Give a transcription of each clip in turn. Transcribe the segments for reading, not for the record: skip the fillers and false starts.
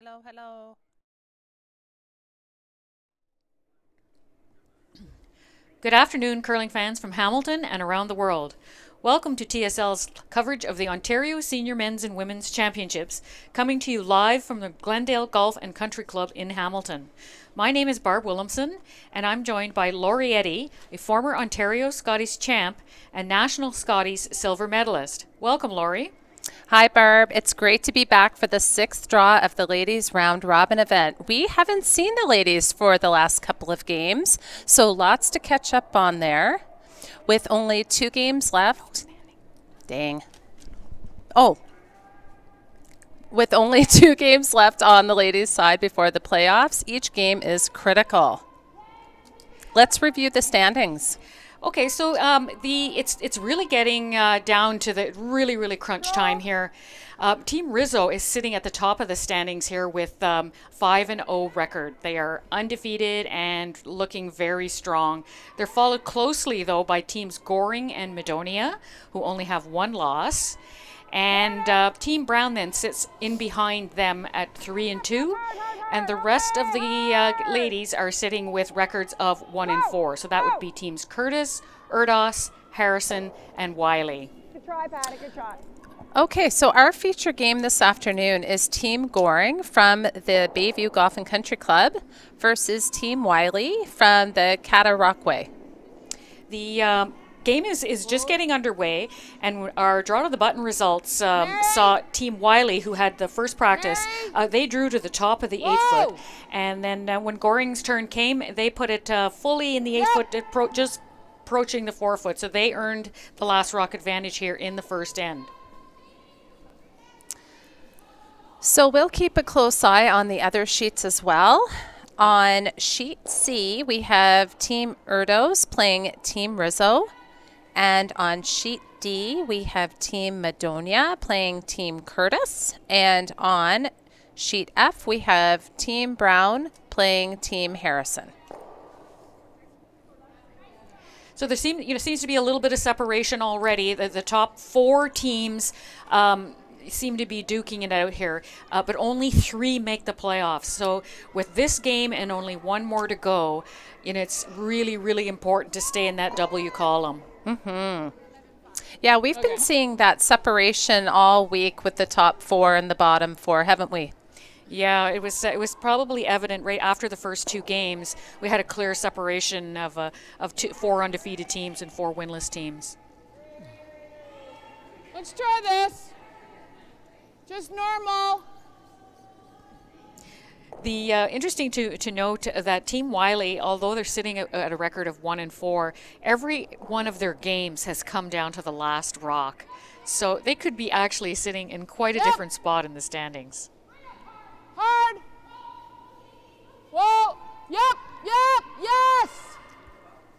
Hello, hello. Good afternoon, curling fans from Hamilton and around the world. Welcome to TSL's coverage of the Ontario Senior Men's and Women's Championships, coming to you live from the Glendale Golf and Country Club in Hamilton. My name is Barb Williamson, and I'm joined by Laurie Eddy, a former Ontario Scotties champ and National Scotties silver medalist. Welcome, Laurie. Hi, Barb. It's great to be back for the sixth draw of the ladies round robin event. We haven't seen the ladies for the last couple of games, so lots to catch up on there. With only 2 games left. Dang. Oh. With only 2 games left on the ladies' side before the playoffs, each game is critical. Let's review the standings. Okay, so it's really getting down to the really crunch time here. Team Rizzo is sitting at the top of the standings here with 5-0 record. They are undefeated and looking very strong. They're followed closely though by teams Goring and Madonia, who only have 1 loss. And Team Brown then sits in behind them at 3-2, and the rest of the ladies are sitting with records of 1-4. So that would be teams Curtis, Erdos, Harrison, and WYLIE. Good try, Patty. Good try. Okay, so our feature game this afternoon is Team Goring from the Bayview Golf and Country Club versus Team WYLIE from the Cataraqui. The game is just getting underway, and our draw to the button results saw Team WYLIE, who had the first practice, they drew to the top of the 8-foot, and then when Goring's turn came, they put it fully in the 8-foot, just approaching the 4-foot, so they earned the last rock advantage here in the first end. So we'll keep a close eye on the other sheets as well. On sheet C, we have Team Erdos playing Team Rizzo. And on sheet D, we have Team Madonia playing Team Curtis. And on sheet F, we have Team Brown playing Team Harrison. So there seems to be a little bit of separation already. The top 4 teams seem to be duking it out here, but only 3 make the playoffs. So with this game and only 1 more to go, it's really important to stay in that W column. Yeah, we've been seeing that separation all week with the top 4 and the bottom 4, haven't we? Yeah, it was probably evident right after the first 2 games. We had a clear separation of 4 undefeated teams and 4 winless teams. Let's try this. Just normal. The interesting to note that Team WYLIE, although they're sitting at a record of 1-4, every one of their games has come down to the last rock. So they could be actually sitting in quite a different spot in the standings. Hard. Whoa. Yep. Yes.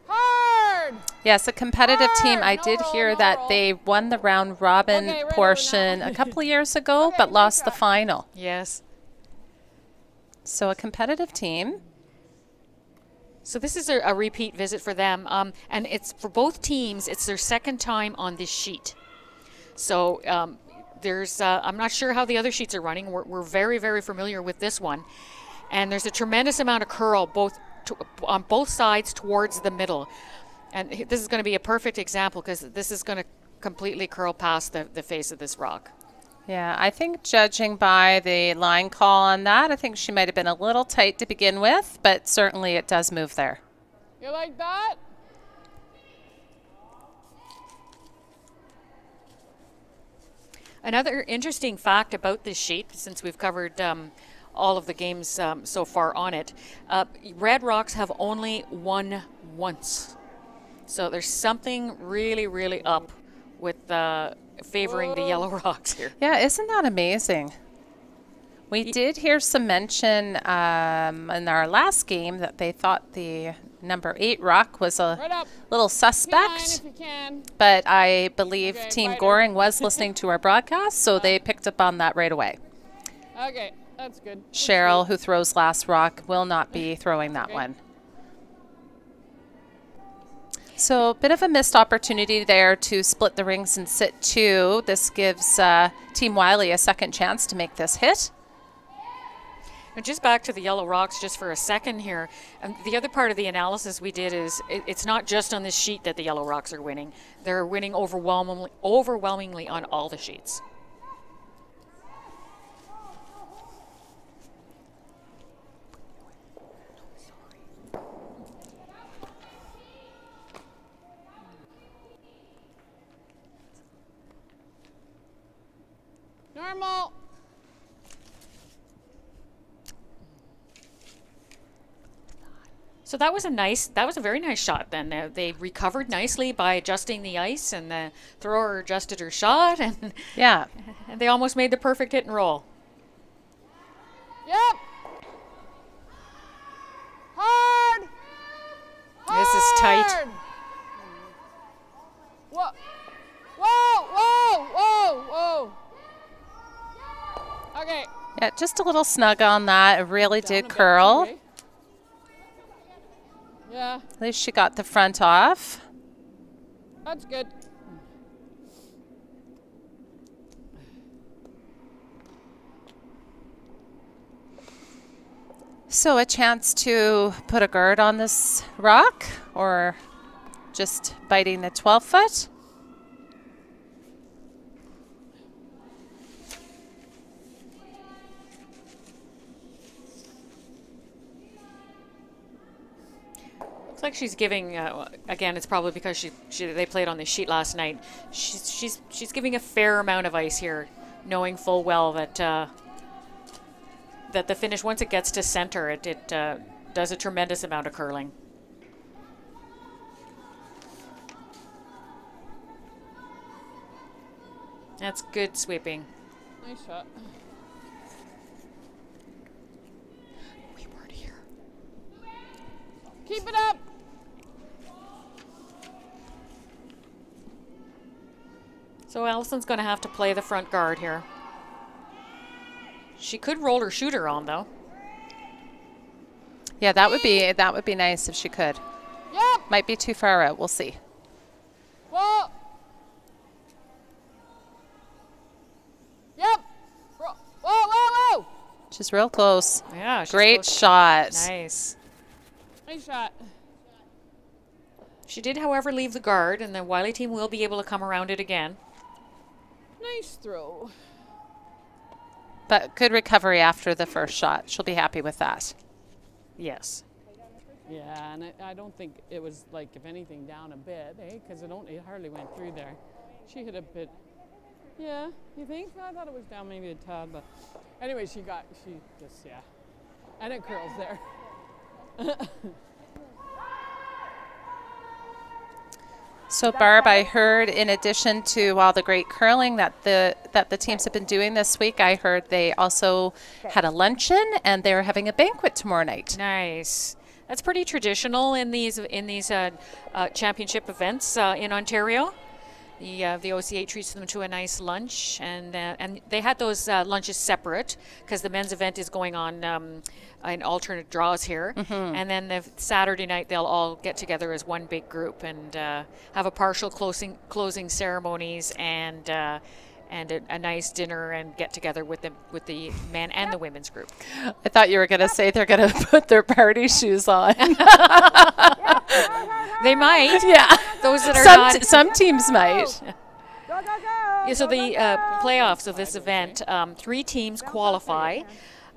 Hard. Yes, a competitive team. I No did roll, hear no that roll. they won the round robin Okay, right portion now. a couple of years ago, Okay, but lost good the try. final. Yes. So a competitive team. So this is a repeat visit for them, and it's for both teams. It's their second time on this sheet. So I'm not sure how the other sheets are running. We're very familiar with this one, and there's a tremendous amount of curl on both sides towards the middle. And this is going to be a perfect example because this is going to completely curl past the face of this rock. Yeah, I think judging by the line call on that, I think she might have been a little tight to begin with, but certainly it does move there. You like that? Another interesting fact about this sheet, since we've covered all of the games so far on it, red rocks have only won once. So there's something really up with favoring the yellow rocks here. Yeah, isn't that amazing? We did hear some mention in our last game that they thought the number 8 rock was a Right up. little P9 suspect, if you can. but I believe Okay, Team right Goring was listening to our broadcast, so they picked up on that right away. Okay, that's good. That's Cheryl, good. who throws last rock, will not be throwing that Okay. one. So a bit of a missed opportunity there to split the rings and sit 2. This gives Team WYLIE a second chance to make this hit. And just back to the yellow rocks just for a second here. The other part of the analysis we did is it's not just on this sheet that the yellow rocks are winning. They're winning overwhelmingly on all the sheets. Normal. So that was a very nice shot then. They recovered nicely by adjusting the ice, and the thrower adjusted her shot, and Yeah. and they almost made the perfect hit and roll. Yep. Hard. This is tight. Hard. Whoa. Whoa, whoa, whoa, whoa. Okay. Yeah, just a little snug on that. It really Down a did bit, curl. okay. Yeah, At least she got the front off. that's good. So a chance to put a guard on this rock, or just biting the 12-foot. Looks like she's giving. Again, it's probably because they played on the sheet last night. She's giving a fair amount of ice here, knowing full well that that the finish, once it gets to center, it does a tremendous amount of curling. That's good sweeping. Nice shot. We weren't here. Keep it up. So Allison's going to have to play the front guard here. She could roll her shooter on though. Yeah, that would be nice if she could. Yep. Might be too far out. We'll see. Whoa. Yep. Whoa, whoa, whoa. She's real close. Yeah, she's Great close. shot. Nice. Nice shot. She did, however, leave the guard, and the WYLIE team will be able to come around it again. Nice throw. But good recovery after the first shot. She'll be happy with that. Yes. Yeah, and I don't think it was like, if anything, down a bit, eh? Because it hardly went through there. She hit a bit. Yeah, you think? I thought it was down maybe a tad, but anyway, she just, yeah. And it curls there. So Barb, I heard in addition to all the great curling that the teams have been doing this week, I heard they also had a luncheon and they're having a banquet tomorrow night. Nice. That's pretty traditional in these championship events in Ontario. The OCA treats them to a nice lunch, and they had those lunches separate because the men's event is going on in alternate draws here, and then the Saturday night they'll all get together as one big group and have a partial closing ceremonies and a nice dinner and get together with the men and the women's group. I thought you were going to say they're going to put their party shoes on. They might. Yeah. Those that are some teams might. Yeah, so the playoffs of this event, 3 teams qualify.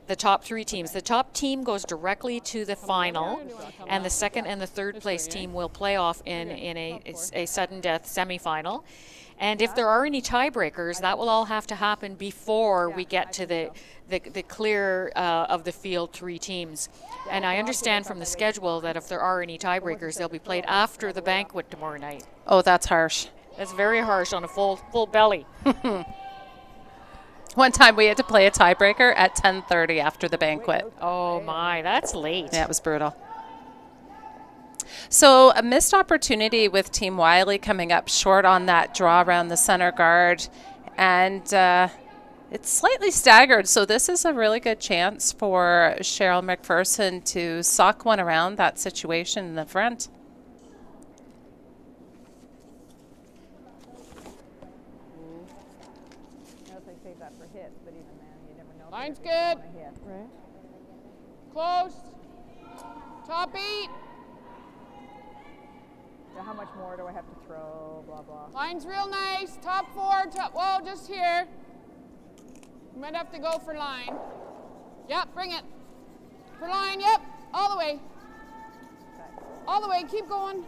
The top 3 teams. The top team goes directly to the final, and the second and the third place team will play off in a sudden death semifinal. And if there are any tiebreakers, that will all have to happen before we get to the clear of the field 3 teams. And I understand from the schedule that if there are any tiebreakers, they'll be played after the banquet tomorrow night. Oh, that's harsh. That's very harsh on a full belly. One time we had to play a tiebreaker at 10:30 after the banquet. Oh my, that's late. Yeah, it was brutal. So a missed opportunity with Team WYLIE coming up short on that draw around the center guard. And it's slightly staggered. So this is a really good chance for Cheryl McPherson to sock one around that situation in the front. Line's good. Close. Top 8. Now how much more do I have to throw? Blah, blah. Line's real nice. Top 4. Whoa, just here. You might have to go for line. Yep, bring it. For line, yep. All the way. All the way. Keep going.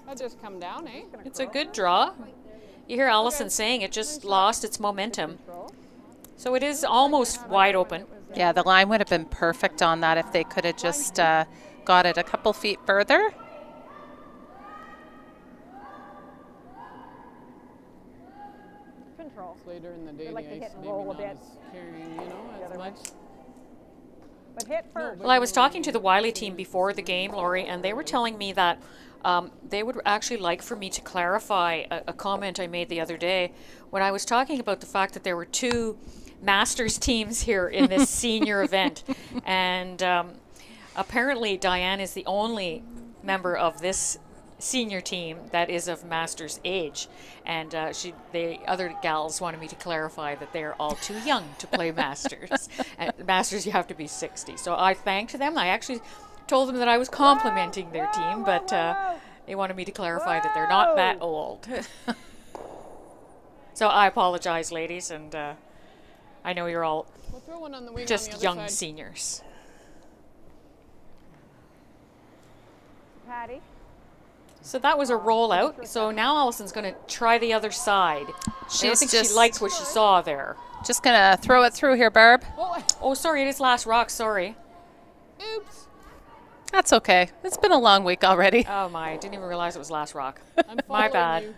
That just come down, eh? It's a good draw. You hear Allison saying it just lost its momentum. So it is almost wide open. Yeah, the line would have been perfect on that if they could have just got it a couple feet further. Control. Later in the day, Like the to ice hit and maybe roll a not bit. as carrying, you know, The as other way. much. But hit first. Well, I was talking to the WYLIE team before the game, Lori, and they were telling me that they would actually like for me to clarify a comment I made the other day when I was talking about the fact that there were 2 Masters teams here in this senior event. And apparently Diane is the only member of this senior team that is of Masters age. And the other gals wanted me to clarify that they're all too young to play Masters. And Masters, you have to be 60. So I thanked them. I actually told them that I was complimenting their team, but they wanted me to clarify that they're not that old. So I apologize, ladies, and I know you're all We'll throw one on the wing on the just other young side. seniors. Patty. So that was a rollout. So now Allison's going to try the other side. I don't She's think just she liked what she saw there. Just gonna throw it through here, Barb. Oh, sorry, it is last rock. Sorry. Oops. That's okay. It's been a long week already. Oh my! I didn't even realize it was last rock. I'm My following bad. you.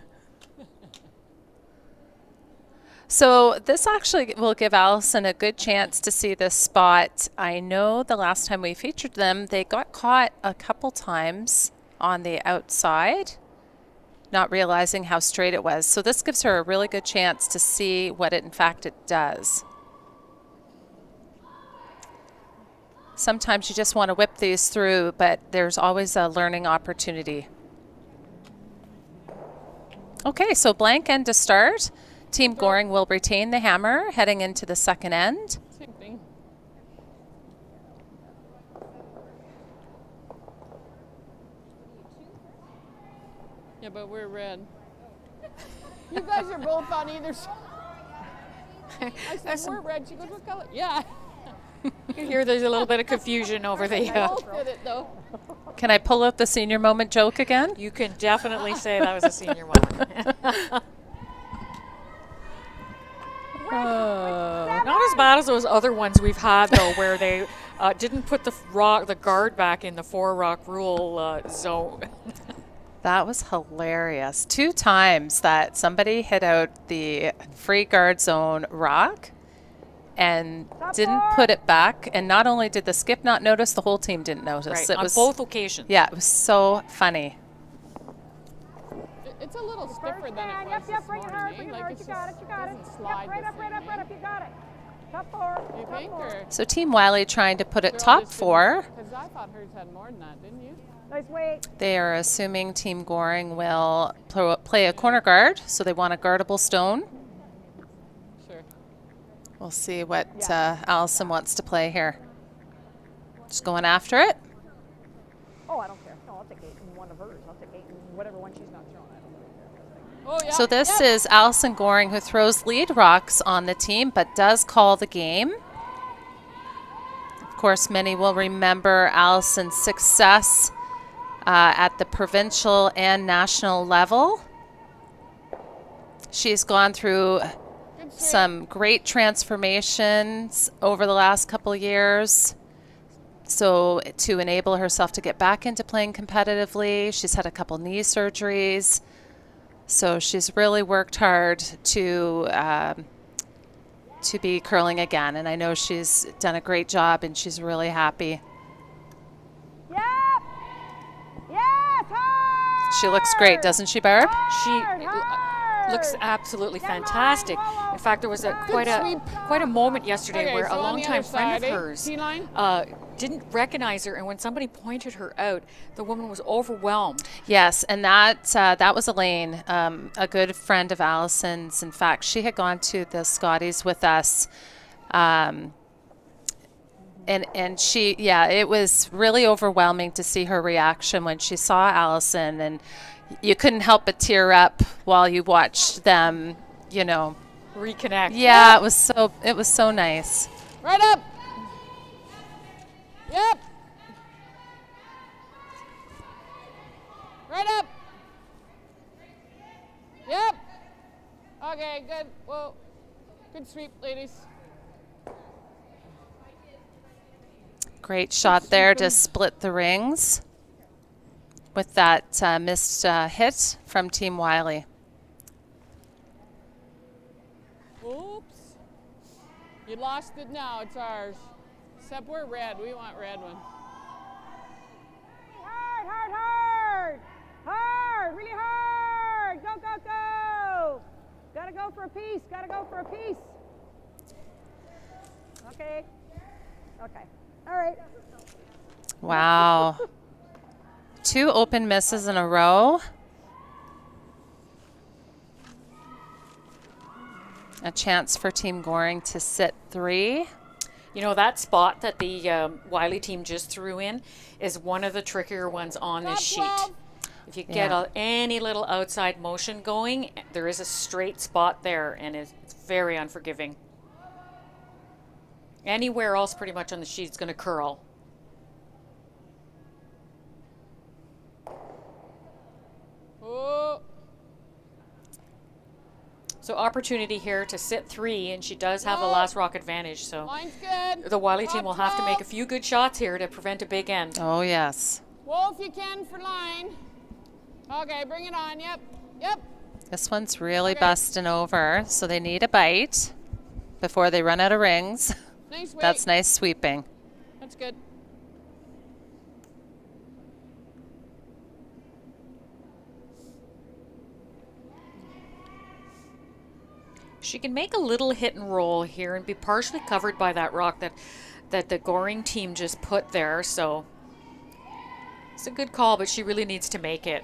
So this actually will give Allison a good chance to see this spot. I know the last time we featured them, they got caught a couple times on the outside, not realizing how straight it was. So this gives her a really good chance to see what it in fact it does. Sometimes you just want to whip these through, but there's always a learning opportunity. Okay, so blank end to start. Team Goring will retain the hammer heading into the second end. Same thing. Yeah, but we're red. You guys are both on either side. I said, we're red. She goes, what color? Yeah. You hear there's a little bit of confusion over the. Both did it, though. Can I pull out the senior moment joke again? You can definitely say that was a senior moment. Not as bad as those other ones we've had though, where they didn't put the guard back in the 4-rock rule zone. That was hilarious. 2 times that somebody hit out the free guard zone rock and didn't put it back. And not only did the skip not notice, the whole team didn't notice. Right, It on was, both occasions. yeah, it was so funny. It's a little stiffer than it was Yep, this bring it hard, morning, bring it eh? Like hard. it's You got it, just you got it. doesn't slide Yep, right the up, same, right up. eh? You got it. Top 4. You Top think, 4. or? So Team WYLIE trying to put it Girl, top this 4. Because I thought hers had more than that, didn't you? Nice weight. They are assuming Team Goring will play a corner guard, so they want a guardable stone. Sure. We'll see what Allison wants to play here. Just going after it. Oh, I don't care. No, I'll take 8 and one of hers. I'll take 8 and whatever one she's not throwing. I don't really care. Oh, yeah. So this is Allison Goring, who throws lead rocks on the team, but does call the game. Of course, many will remember Allison's success at the provincial and national level. She's gone through some great transformations over the last couple of years. So to enable herself to get back into playing competitively, she's had a couple knee surgeries. So she's really worked hard to be curling again. And I know she's done a great job and she's really happy. Yep. Yes, hard. She looks great, doesn't she, Barb? She looks absolutely fantastic. In fact, there was quite a moment yesterday Okay, where so a on the longtime other friend of side, eh? hers T-line? didn't recognize her, and when somebody pointed her out, the woman was overwhelmed. Yes, and that was Elaine, a good friend of Allison's. In fact, she had gone to the Scotties with us And she, yeah, it was really overwhelming to see her reaction when she saw Allison, and you couldn't help but tear up while you watched them, you know. Reconnect. Yeah, it was so nice. Right up. Yep. Right up. Yep. Okay, good. Whoa. Good sweep, ladies. Great shot there to split the rings with that missed hit from Team WYLIE. Oops. You lost it now. It's ours. Except we're red. We want red one. Hard, hard, hard. Hard, really hard. Go, go, go. Gotta go for a piece. Gotta go for a piece. Okay. Okay. All right. Wow. 2 open misses in a row. A chance for Team Goring to sit 3. You know, that spot that the WYLIE team just threw in is one of the trickier ones on this sheet. If you get any little outside motion going, there is a straight spot there, and it's very unforgiving. Anywhere else pretty much on the sheet is going to curl. Oh. So opportunity here to sit 3, and she does have a last rock advantage. So Line's good. the WYLIE team will have to make a few good shots here to prevent a big end. Oh, yes. Wolf, you can for line. Okay, bring it on. Yep. Yep. This one's really busting over, so they need a bite before they run out of rings. Nice weight. That's nice sweeping. That's good. She can make a little hit and roll here and be partially covered by that rock that the Goring team just put there. So it's a good call, but she really needs to make it.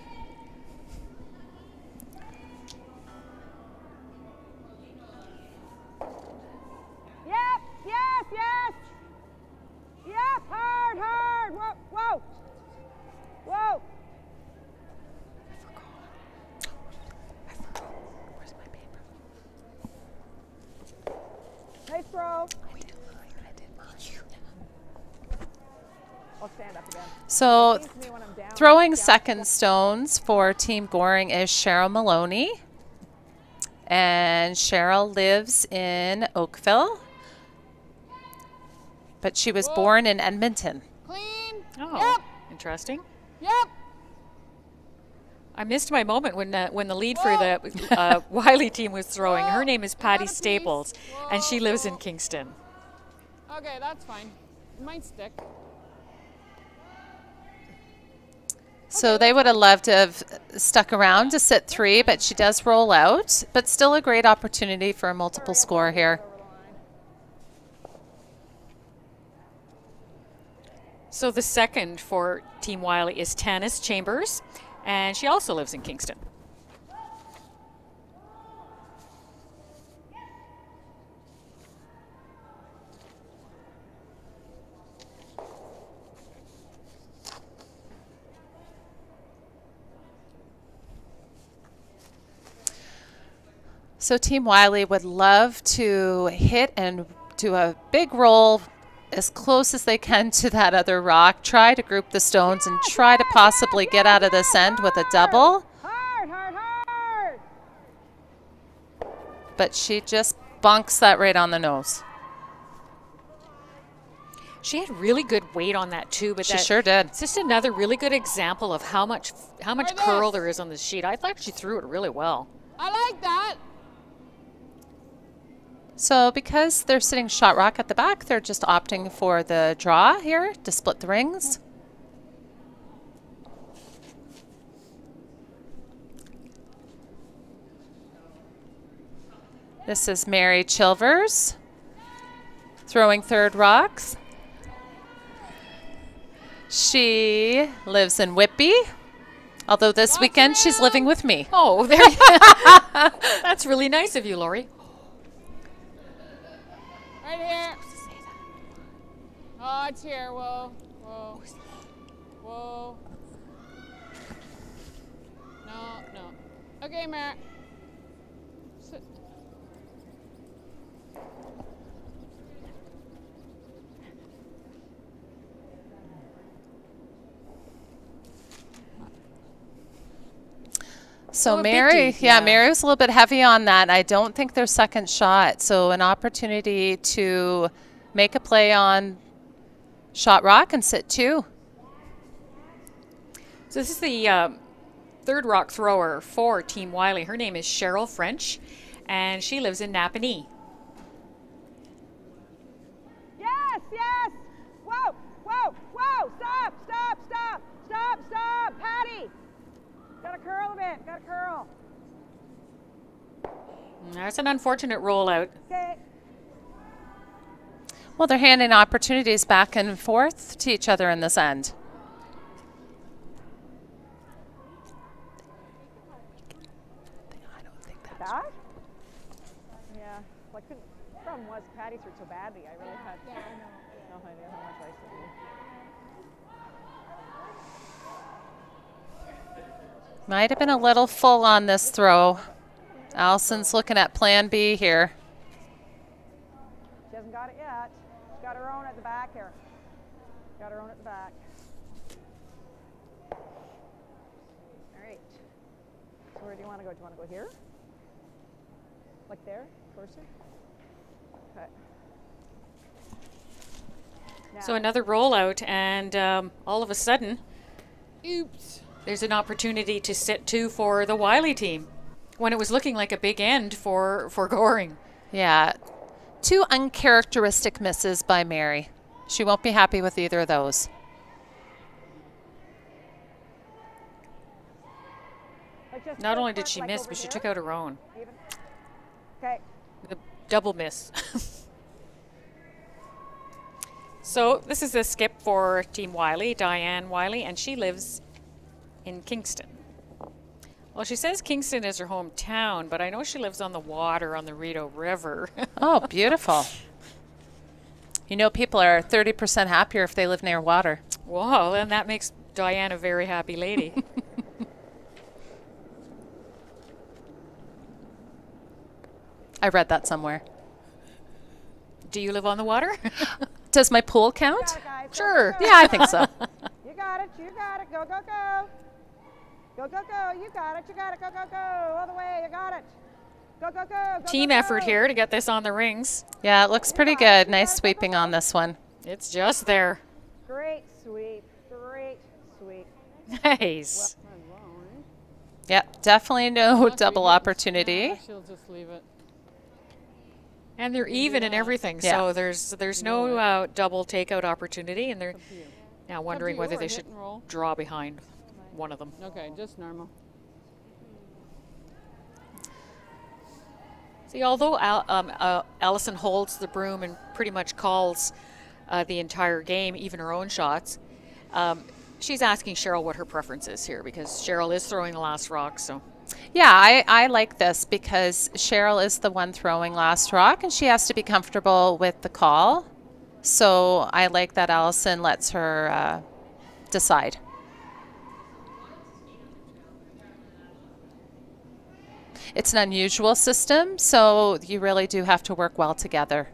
Yep, yes, yes. Yep, hard, hard. Whoa, whoa. Whoa. Where's my paper? Nice throw. I did mine. I'll stand up again. So It seems to me when I'm down, throwing down, second stones for Team Goring is Cheryl Maloney. And Cheryl lives in Oakville, but she was born in Edmonton. Clean. Oh, Yep. interesting. Yep. I missed my moment when the lead for the WYLIE team was throwing. Her name is Patty Got a piece. Staples, and she lives in Whoa. Kingston. Okay, that's fine. It might stick. So they would have loved to have stuck around to sit 3, but she does roll out. But still a great opportunity for a multiple score here. So the second for Team WYLIE is Tanis Chambers, and she also lives in Kingston. So Team WYLIE would love to hit and do a big roll as close as they can to that other rock, try to group the stones and try to possibly get out of this end with a double. Hard, hard, hard. But she just bonks that right on the nose. She had really good weight on that too, but She sure did. It's just another really good example of how much curl there is on this sheet. I thought she threw it really well. I like that. So because they're sitting shot rock at the back, they're just opting for the draw here to split the rings. This is Mary Chilvers throwing third rocks. She lives in Whitby, although this weekend she's living with me. Oh, there. That's really nice of you, Lori. Right here. Oh, it's here. Whoa. Whoa. Whoa. No, no. Okay, Mare. Sit. So a bit Mary, deep, yeah, yeah. Mary was a little bit heavy on that. I don't think their second shot. So an opportunity to make a play on shot rock and sit 2. So this is the third rock thrower for Team WYLIE. Her name is Cheryl French, and she lives in Napanee. Yes, yes. Whoa, whoa, whoa. Stop, stop, stop, stop, stop. Patty. Gotta curl a bit. Gotta curl. That's an unfortunate rollout. Okay. Well, they're handing opportunities back and forth to each other in this end. That? Yeah. Well, I couldn't. The problem was Patty's hurt so badly. I really had no idea how much ice it needed. Might have been a little full on this throw. Allison's looking at plan B here. She hasn't got it yet. She's got her own at the back here. Got her own at the back. All right. So where do you want to go? Do you want to go here? Like there? Closer? Okay. Now, So another rollout, and all of a sudden, Oops. there's an opportunity to sit 2 for the WYLIE team when it was looking like a big end for Goring. Yeah. 2 uncharacteristic misses by Mary. She won't be happy with either of those. like just Not go only for did it, she like miss, over but she here. took out her own. Even. Okay. The double miss. So this is a skip for Team WYLIE, Diane WYLIE, and she lives in Kingston. Well, she says Kingston is her hometown, but I know she lives on the water on the Rideau River. Oh, beautiful. You know, people are 30% happier if they live near water. Wow, and that makes Diane a very happy lady. I read that somewhere. Do you live on the water? Does my pool You count? got it, guys. Go, Sure. go, go. Yeah, I think so. You got it. You got it. Go, go, go. Go, go, go. You got it. You got it. Go, go, go. All the way. You got it. Go, go, go. Go, Team go, effort go. here to get this on the rings. Yeah, it looks pretty good. Nice sweeping on this one. It's just there. Great sweep. Great sweep. Nice. Yep, definitely no Must be double hitting. opportunity. Yeah, she'll just leave it. And they're even in everything, Yeah. so there's no double takeout opportunity, and they're Up to you. now wondering you, whether or they hit should and roll. draw behind one of them. Okay, just normal. See, although Allison holds the broom and pretty much calls the entire game, even her own shots, she's asking Cheryl what her preference is here, because Cheryl is throwing the last rock, so... Yeah, I like this because Cheryl is the one throwing last rock and she has to be comfortable with the call. So I like that Allison lets her decide. It's an unusual system, so you really do have to work well together.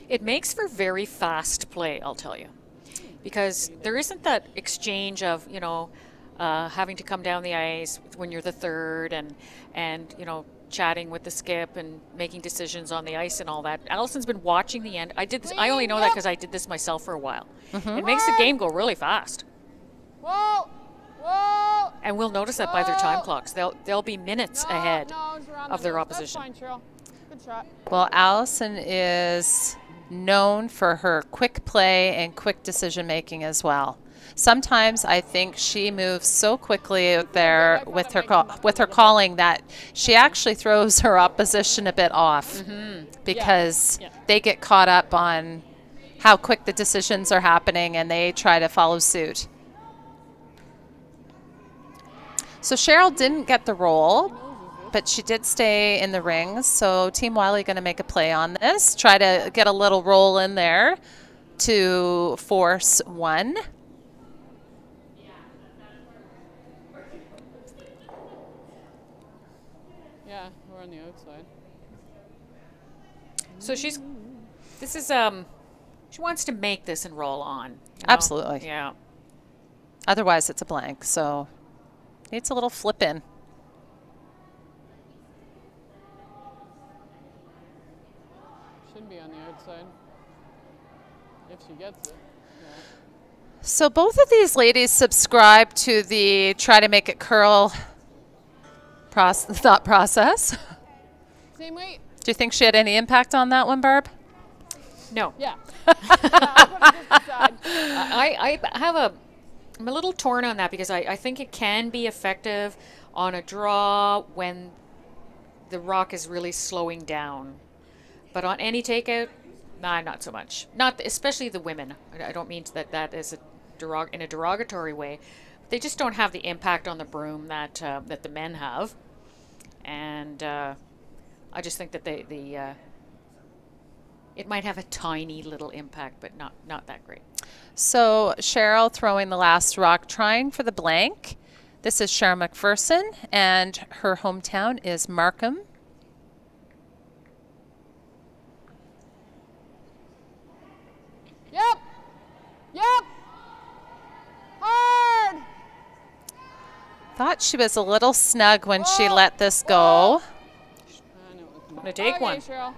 It makes for very fast play, I'll tell you, because there isn't that exchange of, you know, having to come down the ice when you're the third and you know, chatting with the skip and making decisions on the ice and all that. Allison's been watching the end. I did this. I only know that because I did this myself for a while. It makes the game go really fast. Whoa! Whoa! And we'll notice that by their time clocks. They'll be minutes No, ahead no, it's around of the their nose. opposition. That's fine, Cheryl. Good shot. Well, Allison is known for her quick play and quick decision making as well. Sometimes I think she moves so quickly there with her calling that she actually throws her opposition a bit off because Yeah. they get caught up on how quick the decisions are happening and they try to follow suit. So Cheryl didn't get the roll, but she did stay in the rings. So Team WYLIE going to make a play on this, try to get a little roll in there to force one. Yeah, we're on the outside. So she wants to make this and roll on. You know? Absolutely. Yeah. Otherwise, it's a blank. So needs a little flip in. Should be on the outside. If she gets it. Yeah. So both of these ladies subscribe to the try to make it curl thought process. Same weight. Do you think she had any impact on that one, Barb? No. Yeah. I I'm a little torn on that because I think it can be effective on a draw when the rock is really slowing down. But on any takeout, nah, not so much. Not especially the women. I don't mean that as in a derogatory way. They just don't have the impact on the broom that that the men have. And I just think that it might have a tiny little impact, but not that great. So Cheryl throwing the last rock, trying for the blank. This is Cheryl McPherson, and her hometown is Markham. Yep. Yep. Hard. Thought she was a little snug when she let this go. I'm going to take one. Cheryl.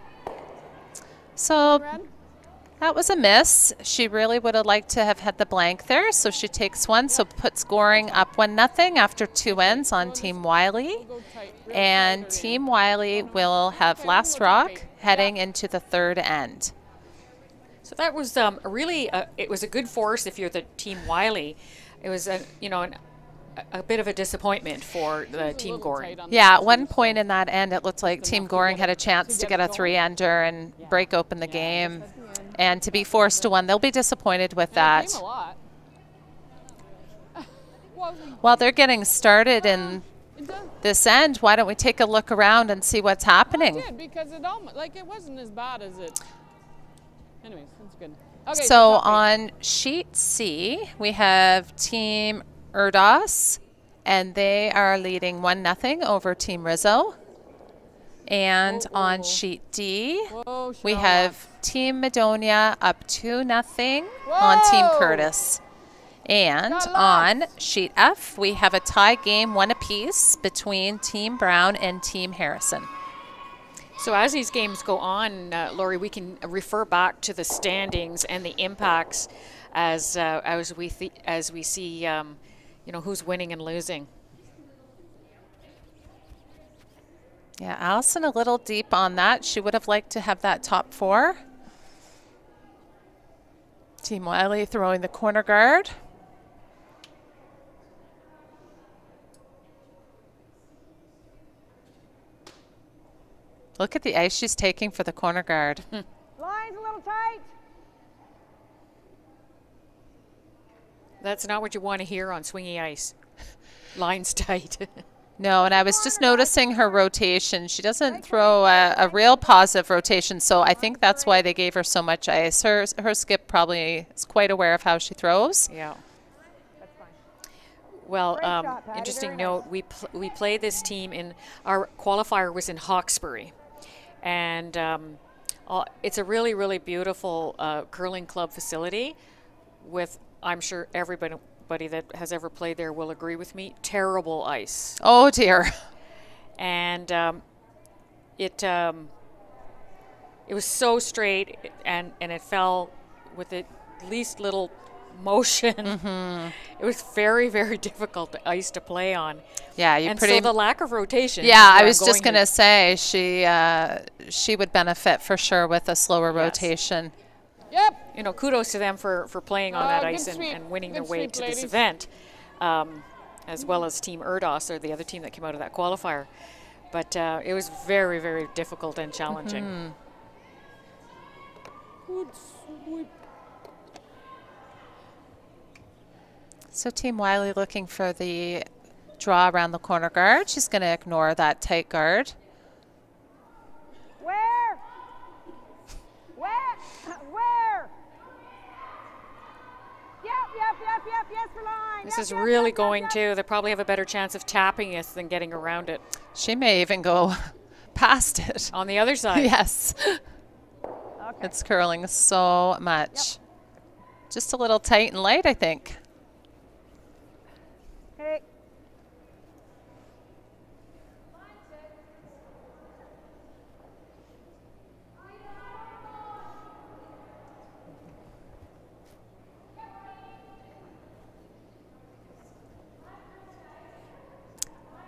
So Red. that was a miss. She really would have liked to have had the blank there, so she takes one, so puts Goring up 1-0 after 2 ends on Team WYLIE. Go tight. Real And tight. Team WYLIE will have last rock heading into the 3rd end. So that was it was a good force if you're the Team WYLIE. It was a bit of a disappointment for the Team Goring. Yeah, at one point in that end, it looked like Team Goring had a chance to get a 3-ender and break open the game. And to be forced to 1, they'll be disappointed with that. Came a lot. While they're getting started in this end, why don't we take a look around and see what's happening? I did, because it almost it wasn't as bad as it. Anyways, that's good. Okay, So top eight. on sheet C, we have Team Erdos, and they are leading 1-0 over Team Rizzo. And on sheet D, Whoa, we Cheryl. have Team Madonia up 2-0 on Team Whoa. Curtis. And Got on lots. sheet F, we have a tie game, 1 apiece between Team Brown and Team Harrison. So as these games go on, Laurie, we can refer back to the standings and the impacts as we see who's winning and losing. Yeah, Allison a little deep on that. She would have liked to have that top 4. Team WYLIE throwing the corner guard. Look at the ice she's taking for the corner guard. Line's a little tight. That's not what you want to hear on swingy ice. Line's tight. No, and I was just noticing her rotation. She doesn't throw a real positive rotation, so I think that's why they gave her so much ice. Her skip probably is quite aware of how she throws. Yeah. That's fine. Well, Great shot, Patty. interesting Very note, we play this team in, our qualifier was in Hawkesbury. And it's a really, really beautiful curling club facility with, I'm sure everybody that has ever played there will agree with me, terrible ice. Oh, dear. And it was so straight and it fell with the least little motion. Mm-hmm. It was very, very difficult ice to play on. Yeah, And so the lack of rotation. is Yeah, where I I'm was just going going to say she would benefit for sure with a slower Yes. rotation. Yep. Kudos to them for playing on that good ice sweep. and winning Good their way sweep, to this ladies. event, as well as Team Erdos, or the other team that came out of that qualifier. But it was very, very difficult and challenging. Mm-hmm. Good sweep. So Team WYLIE looking for the draw around the corner guard. She's going to ignore that tight guard. Where? Where? Where? Yep, yes for line. This Yep, is yep, really yep, going yep. to. They probably have a better chance of tapping it than getting around it. She may even go past it. On the other side. Yes. Okay. It's curling so much. Just a little tight and light, I think. Okay.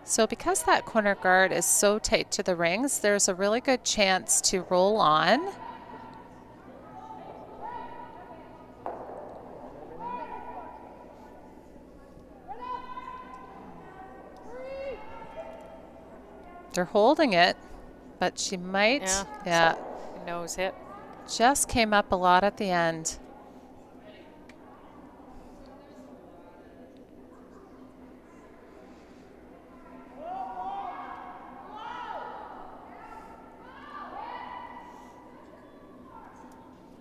So because that corner guard is so tight to the rings, there's a really good chance to roll on. They're holding it, but she might, yeah, Nose hit. just came up a lot at the end.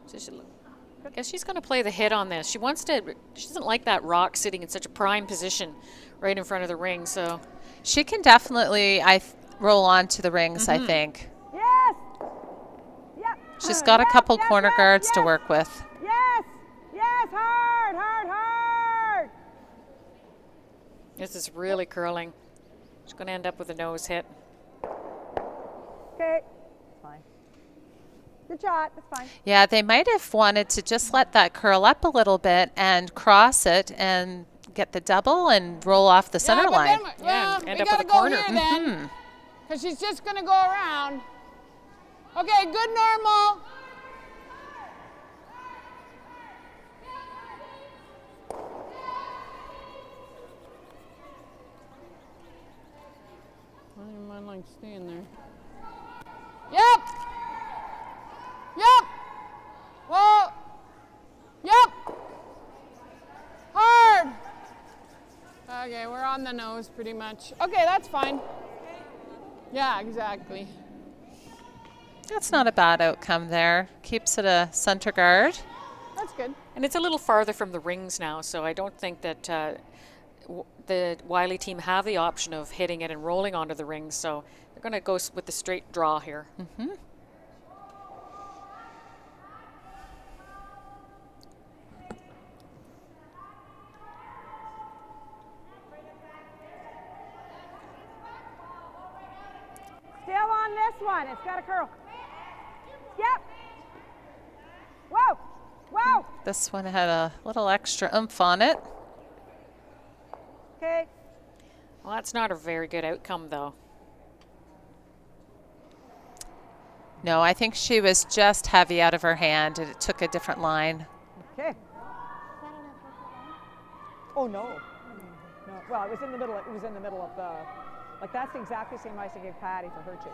So I guess she's going to play the hit on this. She wants to, she doesn't like that rock sitting in such a prime position right in front of the ring. So She can definitely, roll on to the rings, I think. Yes. Yep. She's got a couple Yep, corner yep, guards to yes. work with. Yes. Yes. Hard, hard, hard. this is really curling. She's going to end up with a nose hit. Okay. Fine. Good shot. That's fine. Yeah, they might have wanted to just let that curl up a little bit and cross it and get the double and roll off the center line. Yeah, we end up gotta with a go corner. here then, because she's just gonna go around. Okay, good normal. I don't even mind like staying there. Yep. Yep. Whoa. Yep. Hard. Okay, we're on the nose pretty much. Okay, that's fine. Yeah, exactly. That's not a bad outcome there. Keeps it a center guard. That's good. And it's a little farther from the rings now, so I don't think that the WYLIE team have the option of hitting it and rolling onto the rings, so they're going to go with the straight draw here. Still on this one. It's got a curl. Yep. Whoa. Whoa. This one had a little extra oomph on it. Okay. Well, that's not a very good outcome, though. No, I think she was just heavy out of her hand and it took a different line. Okay. Oh no. No. Well, it was in the middle. It was in the middle of the. Like that's the exactly same ice I gave Patty for her chip.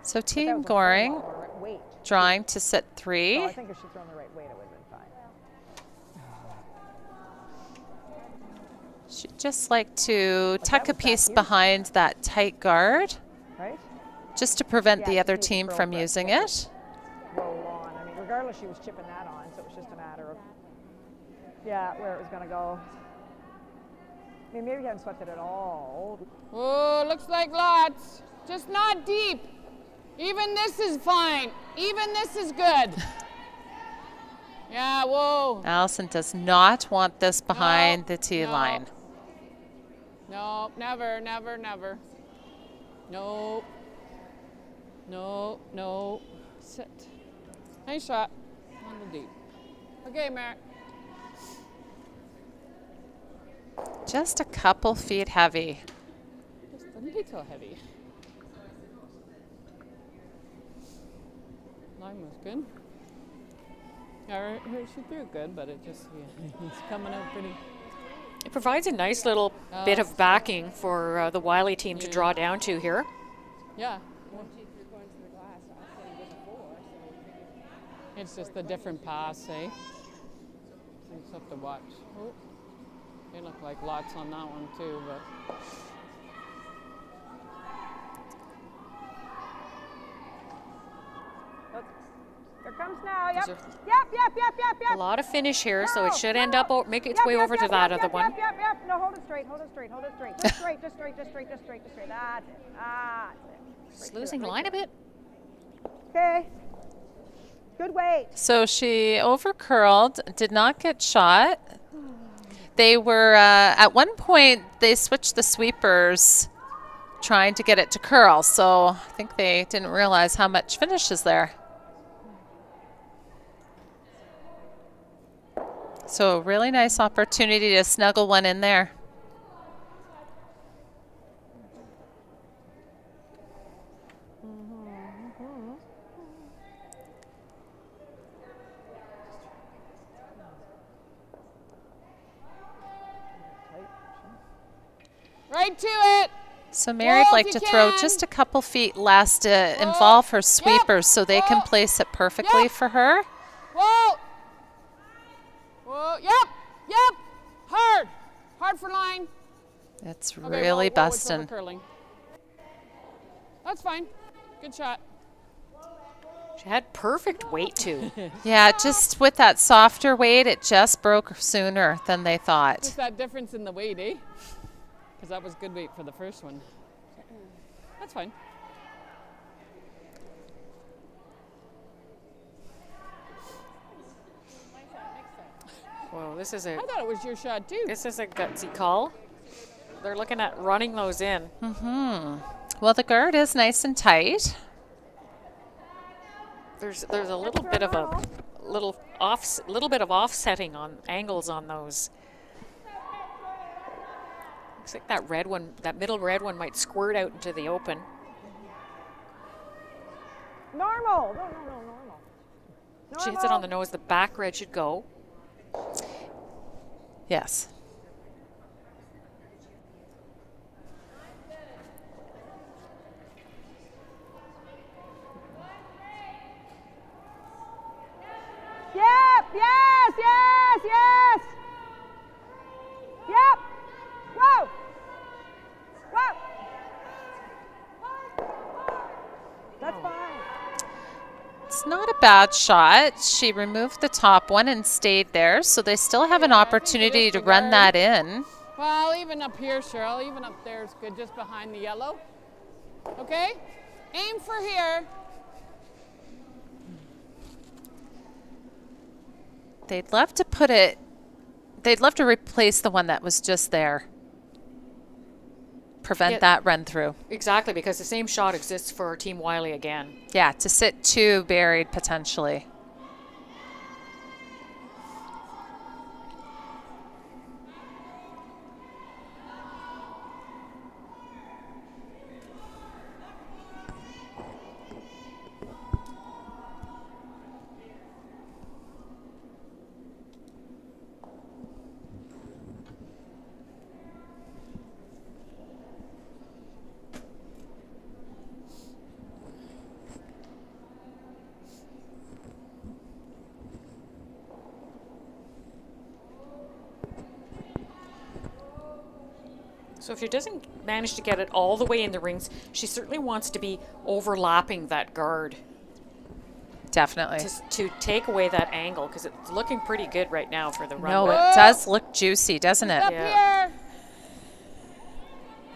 So That Team was a Goring whole lot more weight. drawing to set 3. So I think if she'd thrown the right weight, it would have been fine. She'd just like to that tuck a was back piece here. behind that tight guard Right? just to prevent Yeah, the just other need to team throw from for it. using Let it. Roll on. I mean, regardless, she was chipping that on, so it was just a matter of where it was going to go. I mean, maybe you haven't swept it at all. Oh, looks like lots. Just not deep. Even this is fine. Even this is good. Yeah, whoa. Allison does not want this behind the tee no. line. No, never, never, never. No. No, no. Sit. Nice shot. On the deep. Okay, Matt. Just a couple feet heavy. Just a little heavy. Line was good. Yeah, she threw good, but it just, it's coming out pretty. It provides a nice little bit of backing for the WYLIE team to draw down to here. Yeah. It's just a different pass, eh? You just have to watch. Oh. They look like lots on that one too, but. Here comes now. Yep. There's Yep. a lot of finish here, so it should end up make its way over to that other one. Yep. No, hold it straight. Hold it straight. Hold it straight. Just straight. Just straight. Just straight. Just straight. Just straight. That's it. That's it. It's losing line a bit. Okay. Good weight. So she over curled, did not get shot. They were, at one point, they switched the sweepers trying to get it to curl. So I think they didn't realize how much finish is there. So really nice opportunity to snuggle one in there. Right to it. So Mary'd like to throw just a couple feet less to involve her sweepers so they can place it perfectly for her. Whoa. Whoa. Yep. Hard for line. It's Okay, really whoa, busting. it's over curling. That's fine. Good shot. She had perfect weight too. Yeah, just with that softer weight, it just broke sooner than they thought. Just that difference in the weight, eh? Because that was good weight for the first one. That's fine. Whoa, I thought it was your shot too. this is a gutsy call. They're looking at running those in. Well, the guard is nice and tight. There's a little bit of a little bit of offsetting on angles on those. Looks like that red one, that middle red one, might squirt out into the open. Normal. No, normal. She hits it on the nose. The back red should go. Yes. Yep. Yes. Yep. Whoa. That's fine. It's not a bad shot. She removed the top one and stayed there, so they still have an opportunity to run that in. Well, even up here, Cheryl, even up there is good, just behind the yellow. Okay? Aim for here. They'd love to replace the one that was just there. Prevent that run through. Exactly, because the same shot exists for Team WYLIE again. Yeah, to sit two buried potentially. So if she doesn't manage to get it all the way in the rings, she certainly wants to be overlapping that guard. Definitely. To take away that angle, because it's looking pretty good right now for the run. No, it does look juicy, doesn't it? Up here.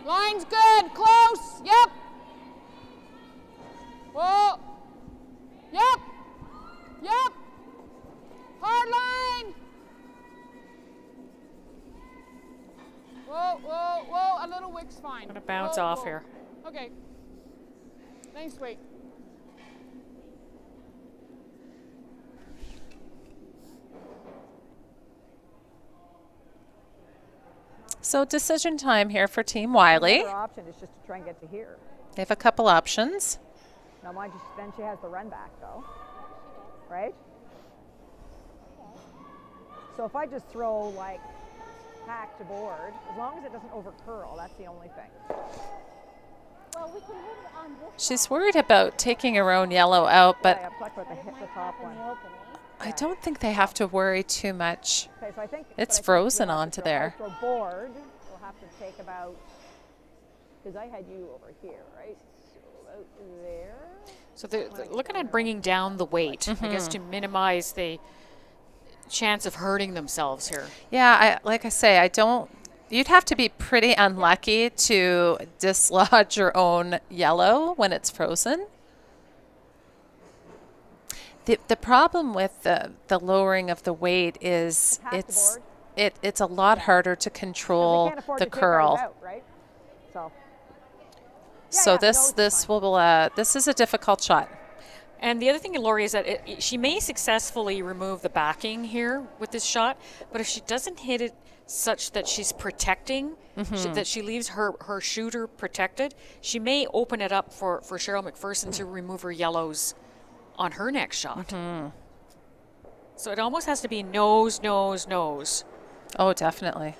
Line's good. Close. Yep. Whoa. Yep. Hard line. Whoa. A little wick's fine. I'm going to bounce off here. Okay. Nice weight. So decision time here for Team WYLIE. Her option is just to try and get to here. They have a couple options. Now, mind you, then she has the run back, though. Right? So if I just throw, like, hack to board, as long as it doesn't over curl, that's the only thing. Well, we can hit it on this She's worried about taking her own yellow out, but Yeah, talk about the top one. I don't think they have to worry too much. Okay, so I think It's frozen onto there. For board, we'll have to take about, because I had you over here, right? So about there. So they're looking at bringing down the weight, I guess, to minimize the chance of hurting themselves here. Yeah, like I say, I don't. You'd have to be pretty unlucky to dislodge your own yellow when it's frozen. The problem with the lowering of the weight is it's a lot harder to control the curl. Out, right? So this is a difficult shot. And the other thing, Laurie, is that she may successfully remove the backing here with this shot, but if she doesn't hit it such that she's protecting, that she leaves her shooter protected, she may open it up for Cheryl McPherson to remove her yellows on her next shot. So it almost has to be nose, nose, nose. Oh, definitely.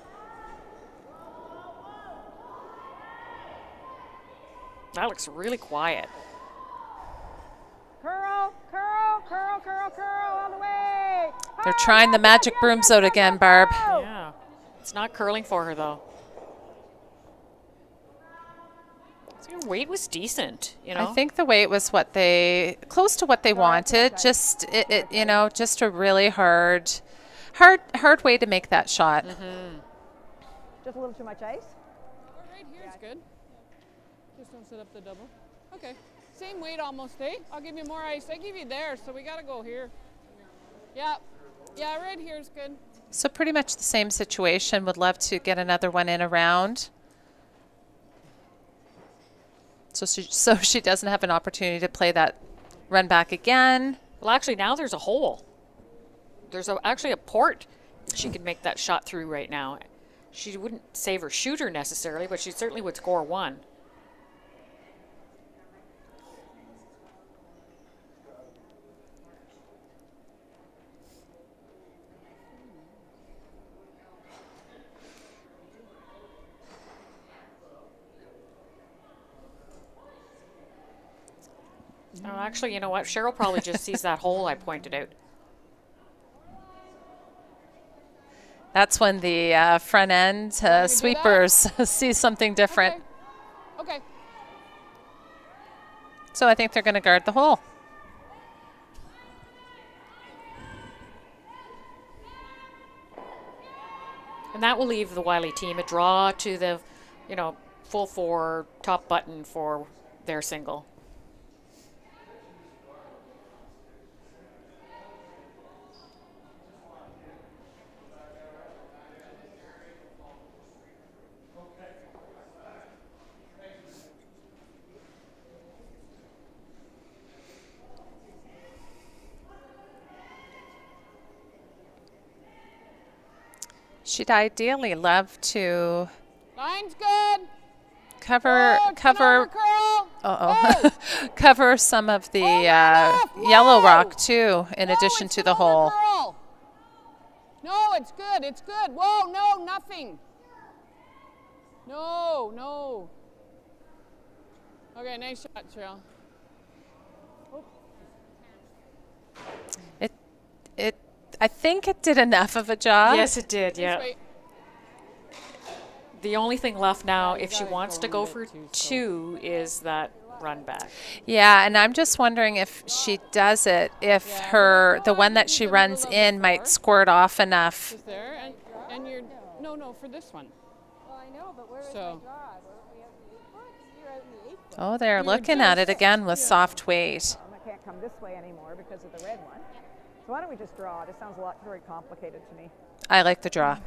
That looks really quiet. Curl, curl, curl, curl, curl all the way. They're trying the magic brooms out again, Barb. Yeah. It's not curling for her, though. So your weight was decent, you know? I think the weight was close to what they wanted. Just just a really hard way to make that shot. Just a little too much ice. Right here is good. Just don't set up the double. Okay. Same weight almost, eh? I'll give you more ice. I give you there, so we got to go here. Yeah. Yeah, right here is good. So pretty much the same situation. Would love to get another one in around. So she doesn't have an opportunity to play that run back again. Well, actually, now there's a hole. There's actually a port she could make that shot through right now. She wouldn't save her shooter necessarily, but she certainly would score one. Oh, actually, you know what? Cheryl probably just sees that hole I pointed out. That's when the front end sweepers see something different. Okay. Okay. So I think they're going to guard the hole. And that will leave the WYLIE team a draw to the, full four top button for their single. She'd ideally love to Line's good. cover Curl. cover some of the yellow rock too, in addition to the hole. Curl. No, it's good. It's good. Whoa, no, nothing. No, no. Okay, nice shot, Cheryl. I think it did enough of a job. Yes, it did, yeah. This way. The only thing left now, if she wants to go for two, is that run back. Yeah, and I'm just wondering if she does it, if the one that she runs in might squirt off enough. Just there, and you're, no, for this one. Well, I know, but where is my So. draw? We have the 8 foot? You're out in the 8 foot. Oh, they're looking at it again with soft weight. I can't come this way anymore because of the red one. So why don't we just draw? This sounds very complicated to me. I like the draw.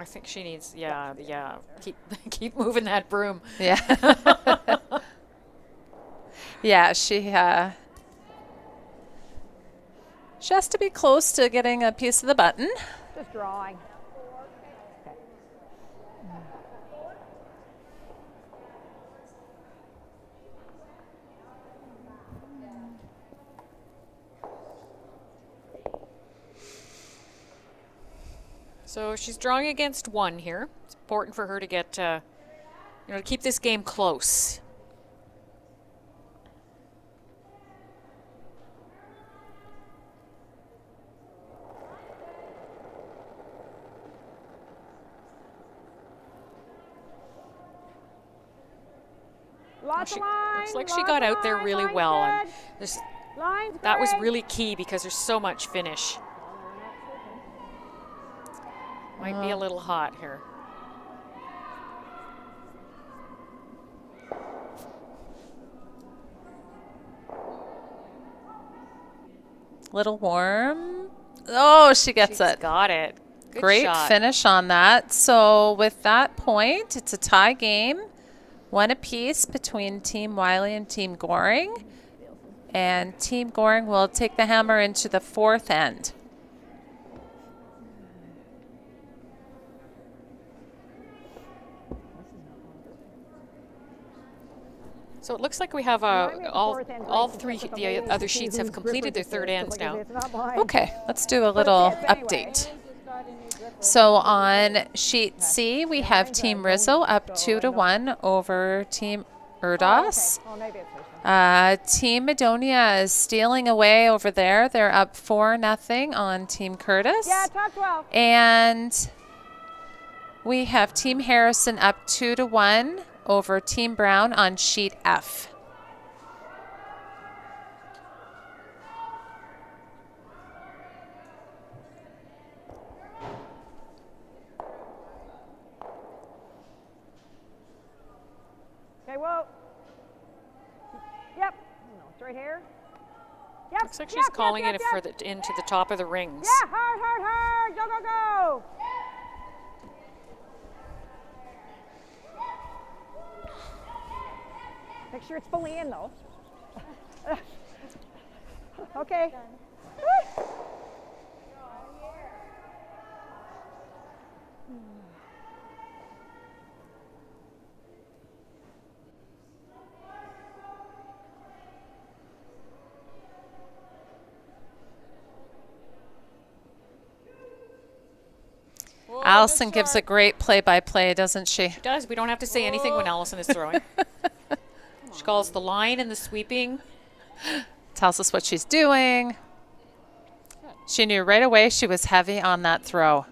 I think she needs, keep moving that broom. Yeah. Yeah, she has to be close to getting a piece of the button. Just drawing. Okay. So she's drawing against one here. It's important for her to get, to keep this game close. Lots of Looks like line, she got lots of out there line, really line's well, and good. this, Line's that was great. really key because there's so much finish. Might be a little hot here. Little warm. Oh, she gets it. Got it. Good Great shot. finish on that. So with that point, it's a tie game. One apiece between Team WYLIE and Team Goring. And Team Goring will take the hammer into the fourth end. So it looks like we have all three the other sheets have completed their third ends now. Okay, let's do a little update. So on sheet C, we have Team Rizzo up 2-1 over Team Erdos. Team Madonia is stealing away over there. They're up 4-0 on Team Curtis. Yeah, top 12. And we have Team Harrison up 2-1 over Team Brown on sheet F. Okay, whoa. Yep. No, it's right here. Yep. Looks like she's calling it for into the top of the rings. Yeah, hard, hard, hard. Go, go, go. Make sure it's fully in, though. Okay. Allison gives a great play-by-play, doesn't she? She does. We don't have to say anything when Allison is throwing. She calls the line and the sweeping. Tells us what she's doing. She knew right away she was heavy on that throw.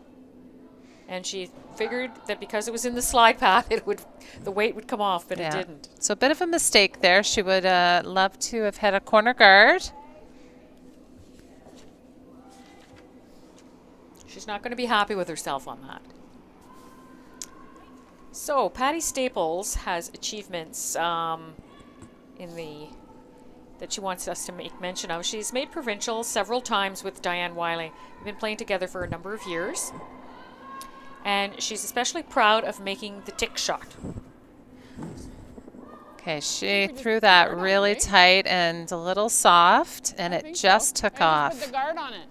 And she figured that because it was in the slide path, the weight would come off, but it didn't. So a bit of a mistake there. She would love to have had a corner guard. She's not going to be happy with herself on that. So Patty Staples has achievements that she wants us to make mention of. She's made provincials several times with Diane WYLIE. We've been playing together for a number of years. And she's especially proud of making the tick shot. Okay, she threw that really tight and a little soft, and it just took off. Put the guard on it.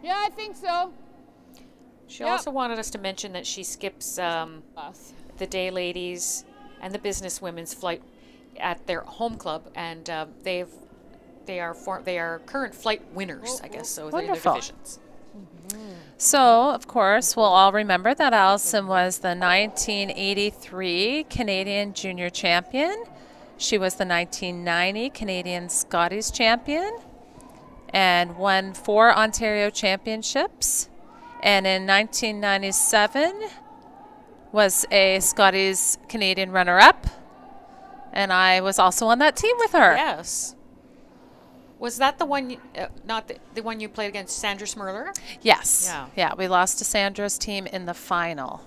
Yeah, I think so. She also wanted us to mention that she skips the day ladies and the business women's flight at their home club, and they are current flight winners, I guess. So in their divisions. So, of course, we'll all remember that Allison was the 1983 Canadian Junior Champion. She was the 1990 Canadian Scotties Champion and won 4 Ontario Championships. And in 1997 was a Scotties Canadian runner-up. And I was also on that team with her. Yes. Was that the one, not the one you played against Sandra Smirler? Yes. Yeah. Yeah, we lost to Sandra's team in the final.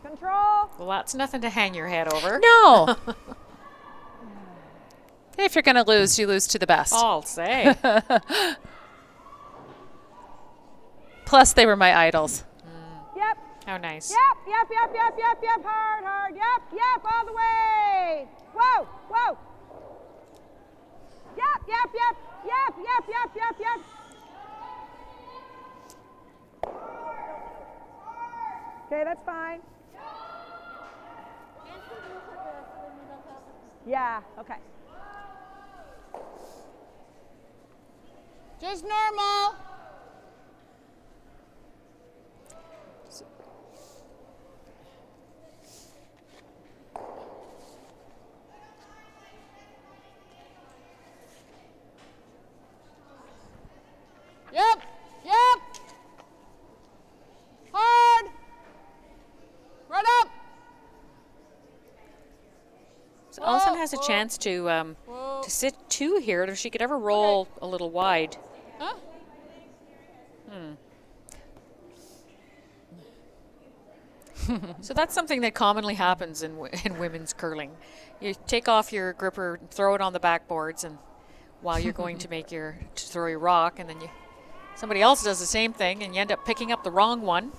Control. Well, that's nothing to hang your head over. No. If you're going to lose, you lose to the best. I'll say. Plus, they were my idols. Yep. How nice. Yep, yep, yep, yep, yep, yep, hard, hard, yep, yep, all the way. Whoa, whoa. Yep, yep, yep, yep, yep, yep, yep, yep. Okay, that's fine. Yeah, okay. Just normal. Yep, yep. Hard. Right So Allison has a chance to sit 2 here, if she could ever roll a little wide. Huh? So that's something that commonly happens in women's curling. You take off your gripper, throw it on the backboards, and while you're going to throw your rock, and then somebody else does the same thing, and you end up picking up the wrong one.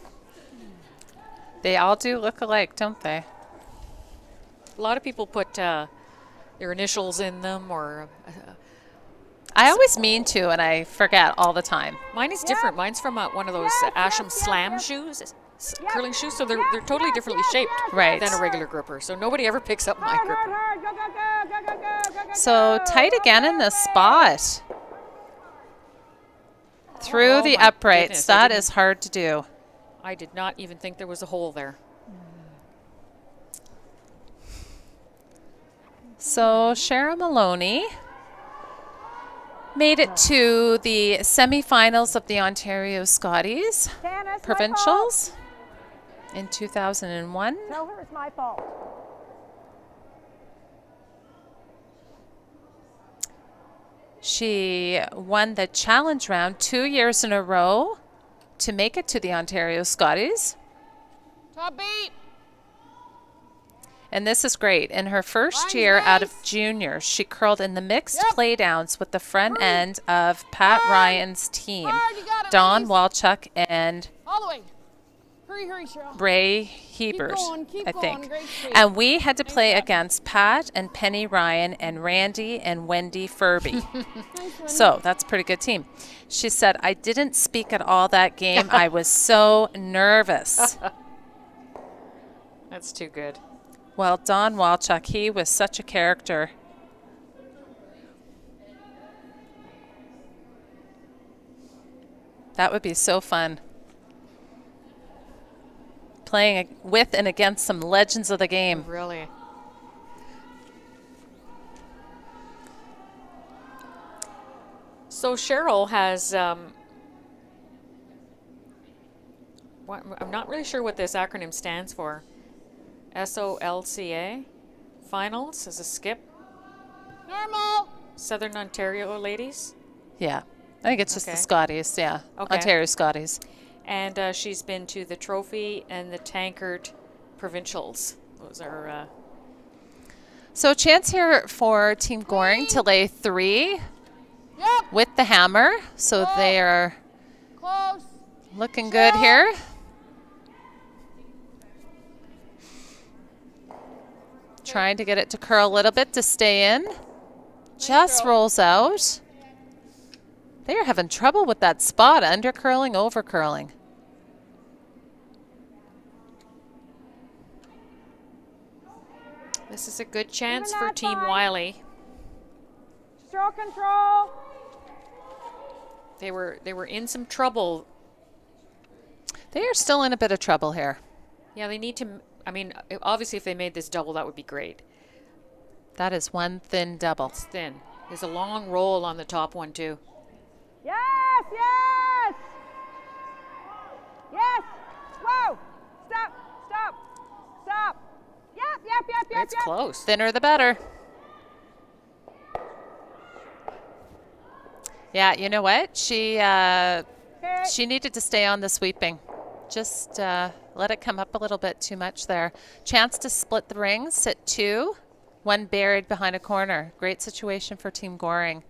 They all do look alike, don't they? A lot of people put their initials in them, or I always mean to, and I forget all the time. mine is different. Mine's from one of those Asham Slam shoes. Curling shoes, so they're totally differently shaped Right. than a regular gripper. So nobody ever picks up my gripper. Hard. Go, go, go, go, go, go, go, So go. tight again in this spot. Through Oh the my uprights. goodness, I That didn't- is hard to do. I did not even think there was a hole there. So Shara Maloney made it to the semifinals of the Ontario Scotties Tannis, my fault. Provincials in 2001. Tell her it's my fault. She won the challenge round 2 years in a row to make it to the Ontario Scotties. Top beat. And this is great. In her first Line's year out of nice. juniors, she curled in the mixed Yep. playdowns with the front end of Pat Hard. Ryan's team, Hard, you got it, Don ladies. Walchuk and All the way. Hurry, Cheryl. Ray Hebert, keep I going, think. great streak. And we had to play job. against Pat and Penny Ryan and Randy and Wendy Furby. So that's a pretty good team. She said, I didn't speak at all that game. I was so nervous. That's too good. Well, Don Walchuk, he was such a character. That would be so fun. Playing with and against some legends of the game. Really. So Cheryl has, I'm not really sure what this acronym stands for. SOLCA finals as a skip. Normal. Southern Ontario ladies. Yeah. I think it's just Okay. the Scotties, yeah. Okay. Ontario Scotties. And she's been to the Trophy and the Tankard Provincials. Those are, So a chance here for Team Goring to lay 3 Yep. with the hammer. So Oh. they are Close. looking good here. Trying to get it to curl a little bit to stay in. Just girl. rolls out. They are having trouble with that spot, under curling, over curling. this is a good chance Even for that Team fine. WYLIE. Stroke control. They were in some trouble. They are still in a bit of trouble here. Yeah, they need to. I mean, obviously, if they made this double, that would be great. That is one thin double. It's thin. There's a long roll on the top one too. Yes, yes. Yes. Whoa. Stop, stop, stop. Yep. It's close. Thinner the better. Yeah, you know what? She needed to stay on the sweeping. Just let it come up a little bit too much there. Chance to split the rings, sit 2. One buried behind a corner. Great situation for Team Goring.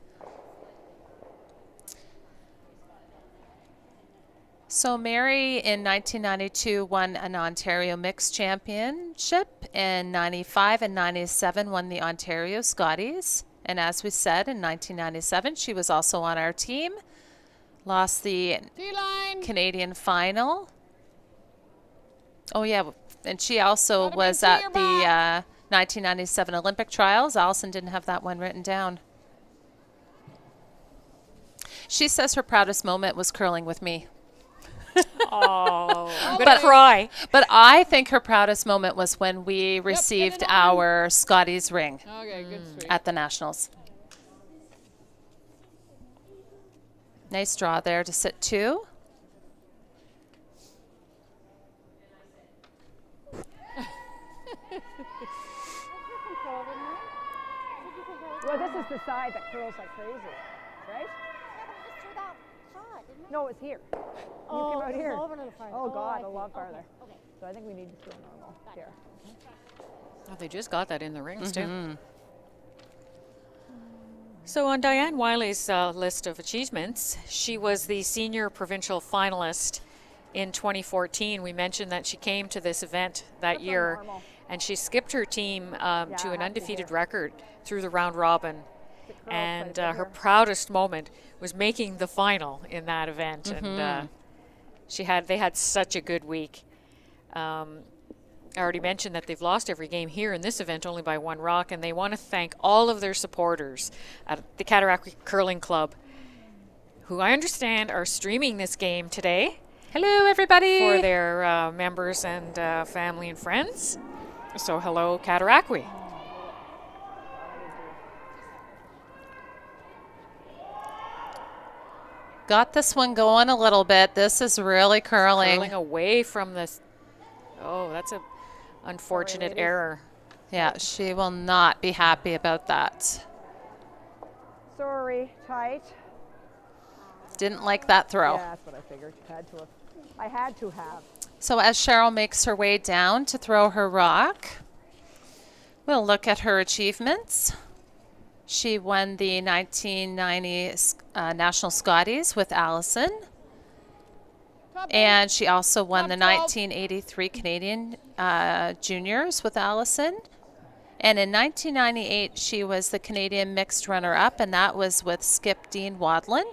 So Mary in 1992 won an Ontario Mixed Championship. In 95 and 97 won the Ontario Scotties. And as we said, in 1997, she was also on our team. Lost the D-line. Canadian final. Oh, yeah. And she also Gotta was be at clear the 1997 Olympic trials. Allison didn't have that one written down. She says her proudest moment was curling with me. Oh, I'm gonna cry. But I think her proudest moment was when we received it on. our Scotties ring Okay, good streak. at the Nationals. Nice draw there to sit 2. curls like crazy, right? Yeah, but it just threw that shot, didn't it? No, it's here. You Oh, came out it was here. over a little farther. Oh, God, I a see. lot farther. Okay. So I think we need to throw normal here. Oh, they just got that in the rings, too. So on Diane WYLIE's list of achievements, she was the senior provincial finalist in 2014. We mentioned that she came to this event that year, normal. and she skipped her team to I an have to undefeated here. record through the round robin. And quite a bit her here. proudest moment was making the final in that event. And they had such a good week. I already mentioned that they've lost every game here in this event only by 1 rock, and they want to thank all of their supporters at the Cataraqui Curling Club, who I understand are streaming this game today Hello, everybody. for their members and family and friends. So hello, Cataraqui. Got this one going a little bit. This is really curling. Curling away from this. Oh, that's a unfortunate ladies. error. Yeah, she will not be happy about that. Sorry, tight. Didn't like that throw. Yeah, that's what I figured. I had to have. So as Cheryl makes her way down to throw her rock, we'll look at her achievements. She won the 1990 National Scotties with Allison. And she also won the 1983 Canadian Juniors with Allison. And in 1998, she was the Canadian mixed runner-up, and that was with Skip Dean Wadlin.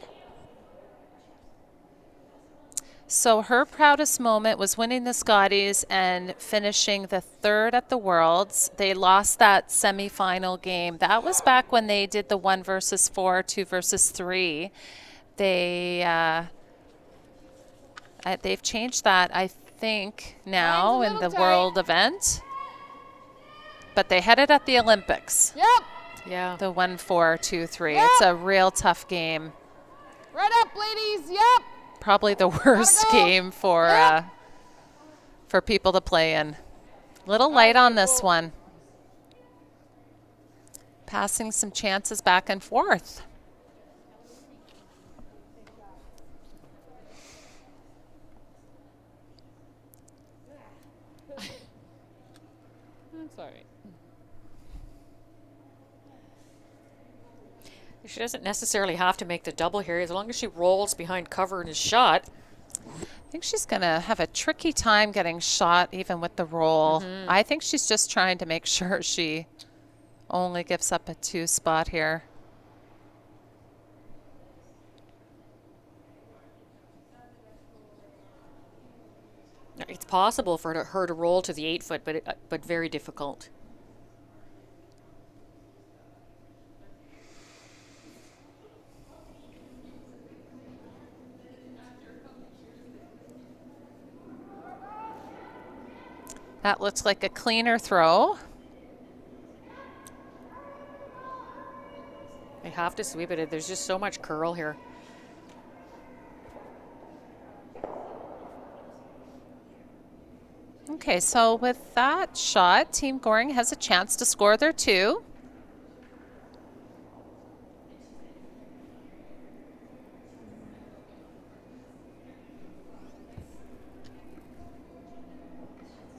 So her proudest moment was winning the Scotties and finishing the 3rd at the Worlds. They lost that semifinal game. That was back when they did the 1 versus 4, 2 versus 3. They've changed that, I think, now in the world event. But they had it at the Olympics. Yep. Yeah. The 1, 4, 2, 3. It's a real tough game. Right up, ladies. Yep. Probably the worst game for people to play in. Little light on this one. Passing some chances back and forth. That's all right. She doesn't necessarily have to make the double here as long as she rolls behind cover and is shot. I think she's going to have a tricky time getting shot even with the roll. I think she's just trying to make sure she only gives up a 2 spot here. It's possible for her to roll to the 8 foot, but very difficult. That looks like a cleaner throw. They have to sweep it. There's just so much curl here. Okay, so with that shot, Team Goring has a chance to score their 2.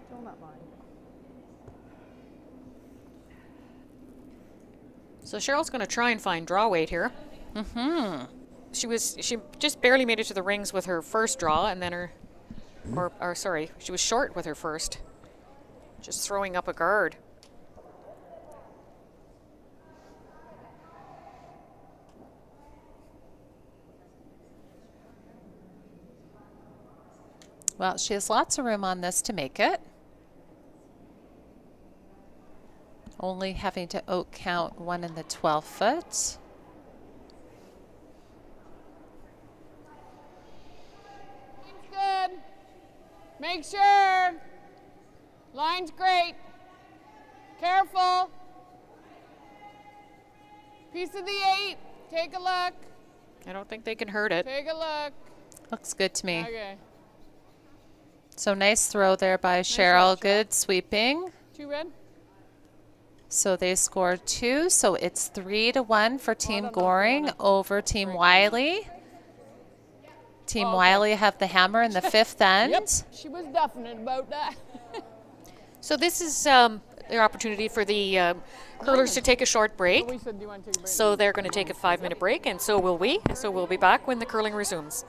Still not mine. So Cheryl's going to try and find draw weight here. She just barely made it to the rings with her first draw, and then she was short with her first. Just throwing up a guard. Well, she has lots of room on this to make it. Only having to out count 1 in the 12 foot. Line's good. Make sure. Line's great. Careful. Piece of the 8. Take a look. I don't think they can hurt it. Take a look. Looks good to me. Okay. So nice throw there by Cheryl. Good sweeping. 2 red. So they scored 2, so it's 3-1 for Team Goring over Team WYLIE. Team WYLIE have the hammer in the 5th end. Yep, she was definite about that. So this is their opportunity for the curlers to take a short break. We said, do you want to take a break? So they're going to take a 5-minute break, and so will we. So we'll be back when the curling resumes.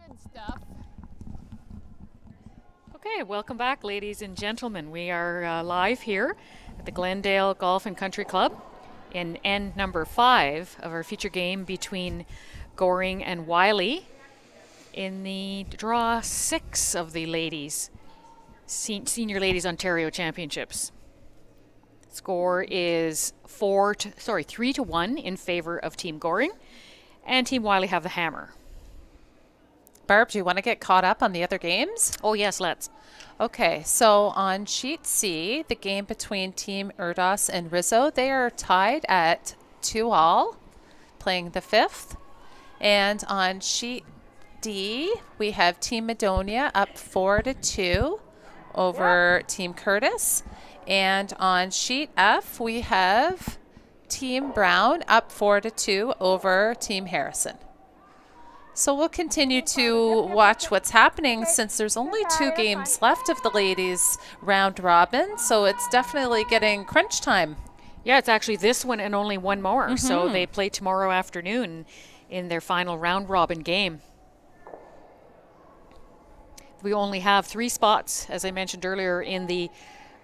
Good stuff. Okay, welcome back, ladies and gentlemen. We are live here at the Glendale Golf and Country Club in end number 5 of our feature game between Goring and WYLIE in the draw 6 of the ladies. Senior Ladies Ontario Championships. Score is 3-1 in favor of Team Goring, and Team WYLIE have the hammer. Barb, do you want to get caught up on the other games? Oh yes, let's. Okay, so on sheet C, the game between Team Erdos and Rizzo, they are tied at 2-all, playing the 5th. And on sheet D, we have Team Madonia up 4-2 over Team Curtis. And on sheet F, we have Team Brown up 4-2 over Team Harrison. So we'll continue to watch what's happening since there's only 2 games left of the ladies round robin. So it's definitely getting crunch time. Yeah, it's actually this one and only one more. So they play tomorrow afternoon in their final round robin game. We only have 3 spots, as I mentioned earlier, in the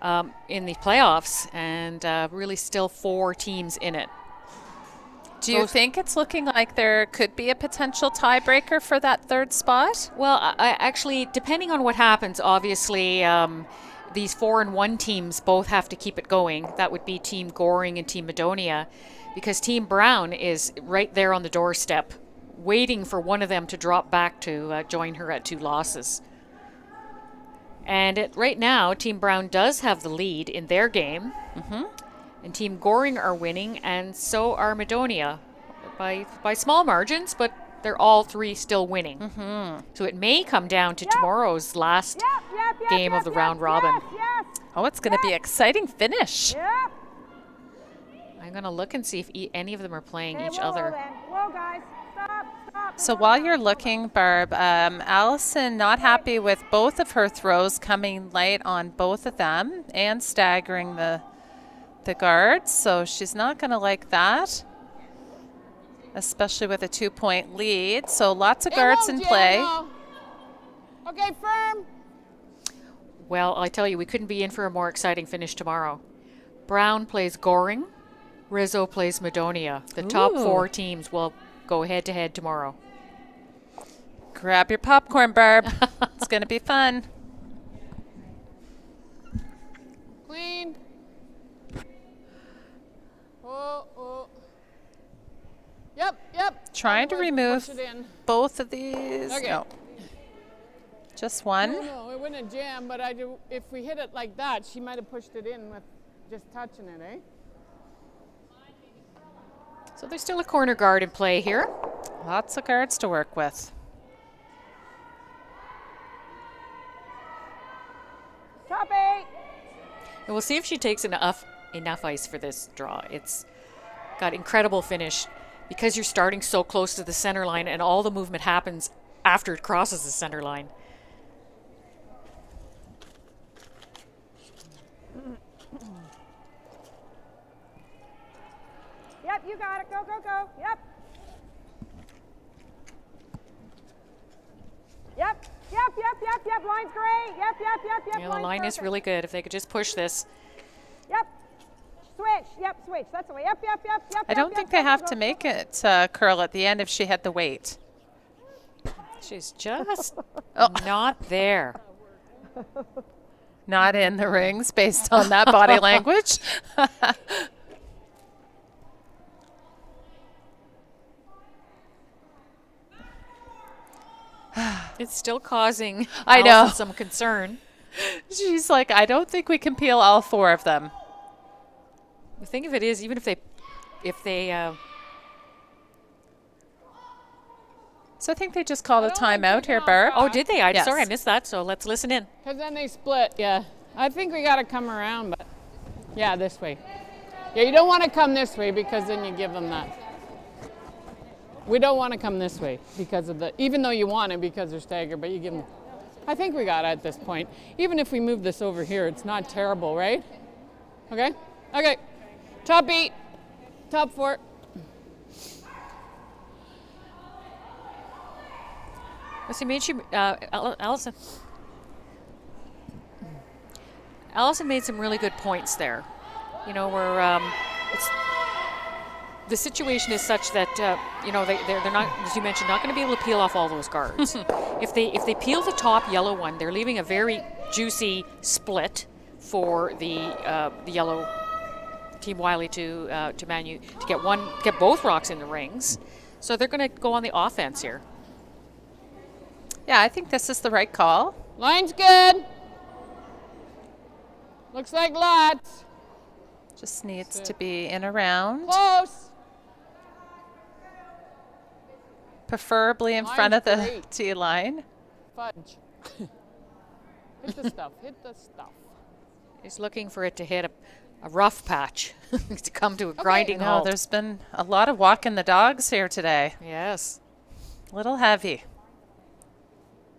playoffs, and really still 4 teams in it. Do you think it's looking like there could be a potential tiebreaker for that 3rd spot? Well, I actually, depending on what happens, obviously, these 4-1 teams both have to keep it going. That would be Team Goring and Team Madonia, because Team Brown is right there on the doorstep, waiting for one of them to drop back to join her at 2 losses. And right now, Team Brown does have the lead in their game. And Team Goring are winning, and so are Madonia by small margins, but they're all 3 still winning. So it may come down to tomorrow's last game of the round robin. Oh, it's going to be an exciting finish. I'm going to look and see if any of them are playing each other. Whoa, guys. Stop. So while you're looking, Barb, Allison not happy with both of her throws coming light on both of them and staggering the guards, so she's not going to like that, especially with a 2-point lead. So lots of guards in play. Okay, firm. Well, I tell you, we couldn't be in for a more exciting finish tomorrow. Brown plays Goring, Rizzo plays Madonia. The top 4 teams will go head-to-head tomorrow. Grab your popcorn, Barb. It's going to be fun. Clean. Oh. Yep. Trying to remove Push it in. both of these. Okay. No. Just one. No, it wouldn't jam, but if we hit it like that, she might have pushed it in with just touching it, eh? So there's still a corner guard in play here. Lots of guards to work with. Top 8. And we'll see if she takes enough ice for this draw. It's got incredible finish because you're starting so close to the center line, and all the movement happens after it crosses the center line. Yep, you got it. Go. Yep. Line's great. Yep. Yeah, the line is really good. If they could just push this. Yep. Switch. That's the way. Yep. I don't think they have to make it curl at the end if she had the weight. She's just not there. Not in the rings based on that body language. It's still causing I know some concern. She's like, I don't think we can peel all 4 of them. The thing of it is, even if they So I think they just called a timeout here, Barb. oh, did they? Yes. Sorry, I missed that. So let's listen in. Because then they split, yeah. I think we got to come around, but yeah, this way. Yeah, you don't want to come this way because then you give them that. We don't want to come this way because of even though you want it because they're staggered, but you give them. I think we got it at this point. Even if we move this over here, it's not terrible, right? Okay? Okay. Top 8. Top 4. What's Allison? Allison made some really good points there. You know, where the situation is such that you know they're not, as you mentioned, not going to be able to peel off all those guards. If they peel the top yellow one, they're leaving a very juicy split for the yellow Team WYLIE to get both rocks in the rings. So they're going to go on the offense here. Yeah, I think this is the right call. Line's good. Looks like lots. Just needs to be in around. Close. Preferably in front of the tee line. Fudge. Hit the stuff. Hit the stuff. He's looking for it to hit a rough patch, to come to a grinding No, halt. there's been a lot of walking the dogs here today. Yes. A little heavy.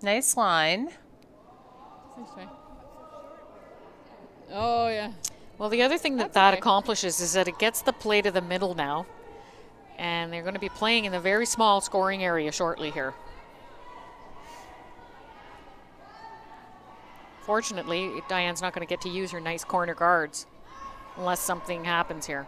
Nice line. Oh, yeah. Well, the other thing that accomplishes is that it gets the play to the middle now. And they're going to be playing in the very small scoring area shortly here. Fortunately, Diane's not going to get to use her nice corner guards unless something happens here.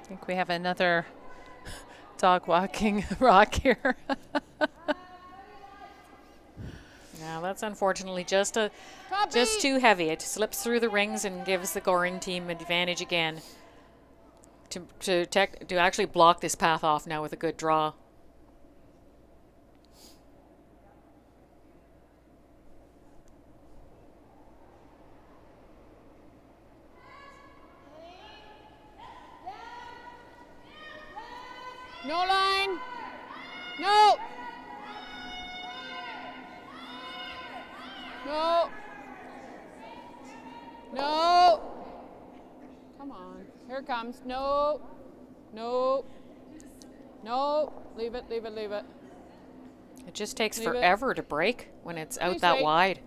I think we have another dog walking rock here. Now that's unfortunately just too heavy. It slips through the rings and gives the Goring team advantage again to actually block this path off now with a good draw. No line. No. No. No. Come on. Here it comes. No. No. No. Leave it, leave it, leave it. It just takes forever to break when it's out that wide.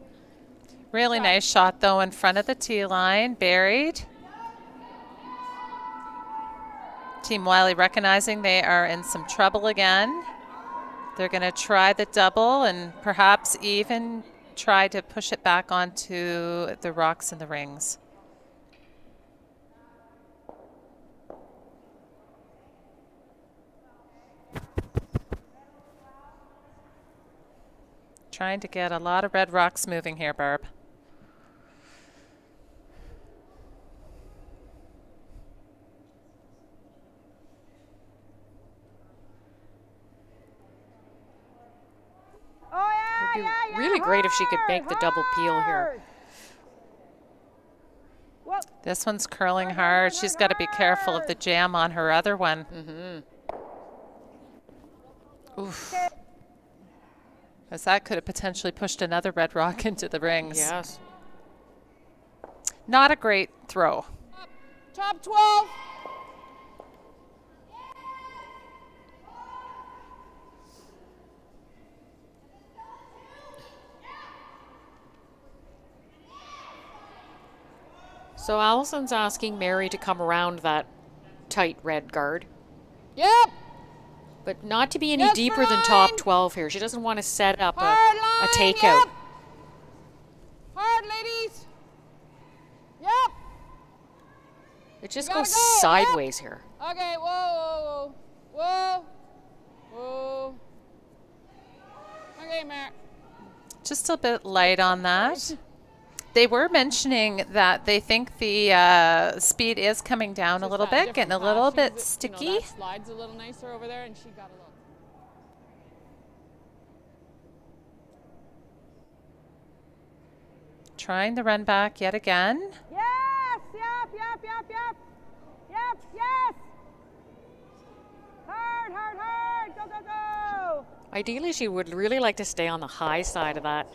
Really nice shot, though, in front of the tee line. Buried. Team WYLIE recognizing they are in some trouble again. They're going to try the double and perhaps even try to push it back onto the rocks and the rings. Trying to get a lot of red rocks moving here, Barb. Really great if she could make the double peel here. This one's curling hard. She's got to be careful of the jam on her other one. Oof. As that could have potentially pushed another red rock into the rings. Yes. Not a great throw. Top 12. So Allison's asking Mary to come around that tight red guard. Yep. But not to be any deeper than top 12 here. She doesn't want to set up a takeout. Yep. Hard, ladies. Yep. It just goes sideways here. Okay, whoa, whoa, whoa, whoa. Okay, Mary. Just a bit light on that. They were mentioning that they think the speed is coming down a little bit, getting a little bit sticky. You know, that slide's a little nicer over there, and she got a little. Trying the run back yet again. Yes, yep, yep, yep, yep. Yep, yes. Hard, hard, hard. Go, go, go. Ideally, she would really like to stay on the high side of that.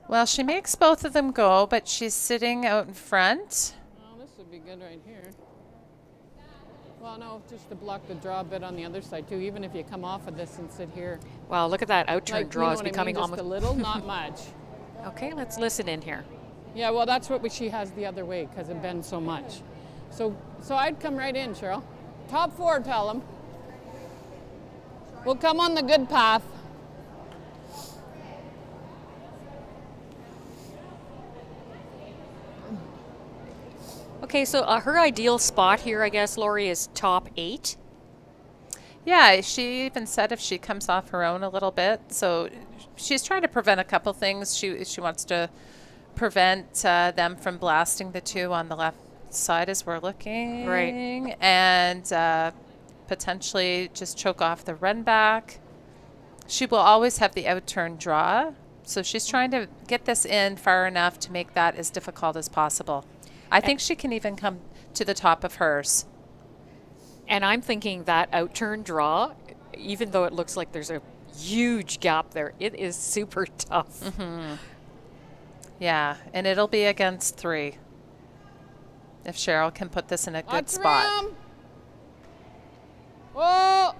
Well, she makes both of them go, but she's sitting out in front. Oh, this would be good right here. Well, no, just to block the draw a bit on the other side, too, even if you come off of this and sit here. Wow, look at that outturn Like, draw. you know Is becoming just a little, not much. Okay, let's listen in here. Yeah, well, that's what she has the other way because it bends so much. So I'd come right in, Cheryl. Top 4, tell them. We'll come on the good path. Okay, so her ideal spot here, I guess, Lori, is top 8. Yeah, she even said if she comes off her own a little bit. So she's trying to prevent a couple things. She wants to prevent them from blasting the 2 on the left side as we're looking. Right. And potentially just choke off the run back. She will always have the outturn draw. So she's trying to get this in far enough to make that as difficult as possible. I think she can even come to the top of hers. And I'm thinking that outturn draw, even though it looks like there's a huge gap there, it is super tough. Mm-hmm. Yeah, and it'll be against 3 if Cheryl can put this in a good spot. Whoa!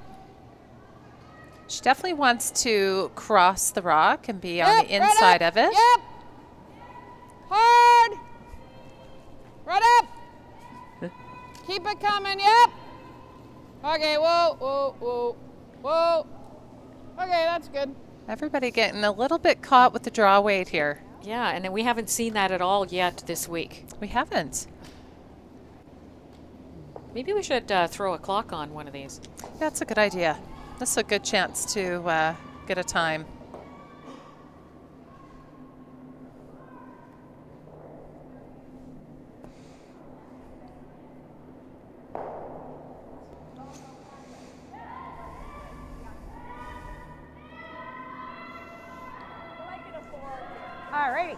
She definitely wants to cross the rock and be on the inside of it. Yep. Hard. Right up. Keep it coming. Yep. Okay. Whoa, whoa, whoa, whoa. Okay, that's good. Everybody getting a little bit caught with the draw weight here. Yeah, and we haven't seen that at all yet this week. We haven't. Maybe we should throw a clock on one of these. That's a good idea. That's a good chance to get a time. All righty.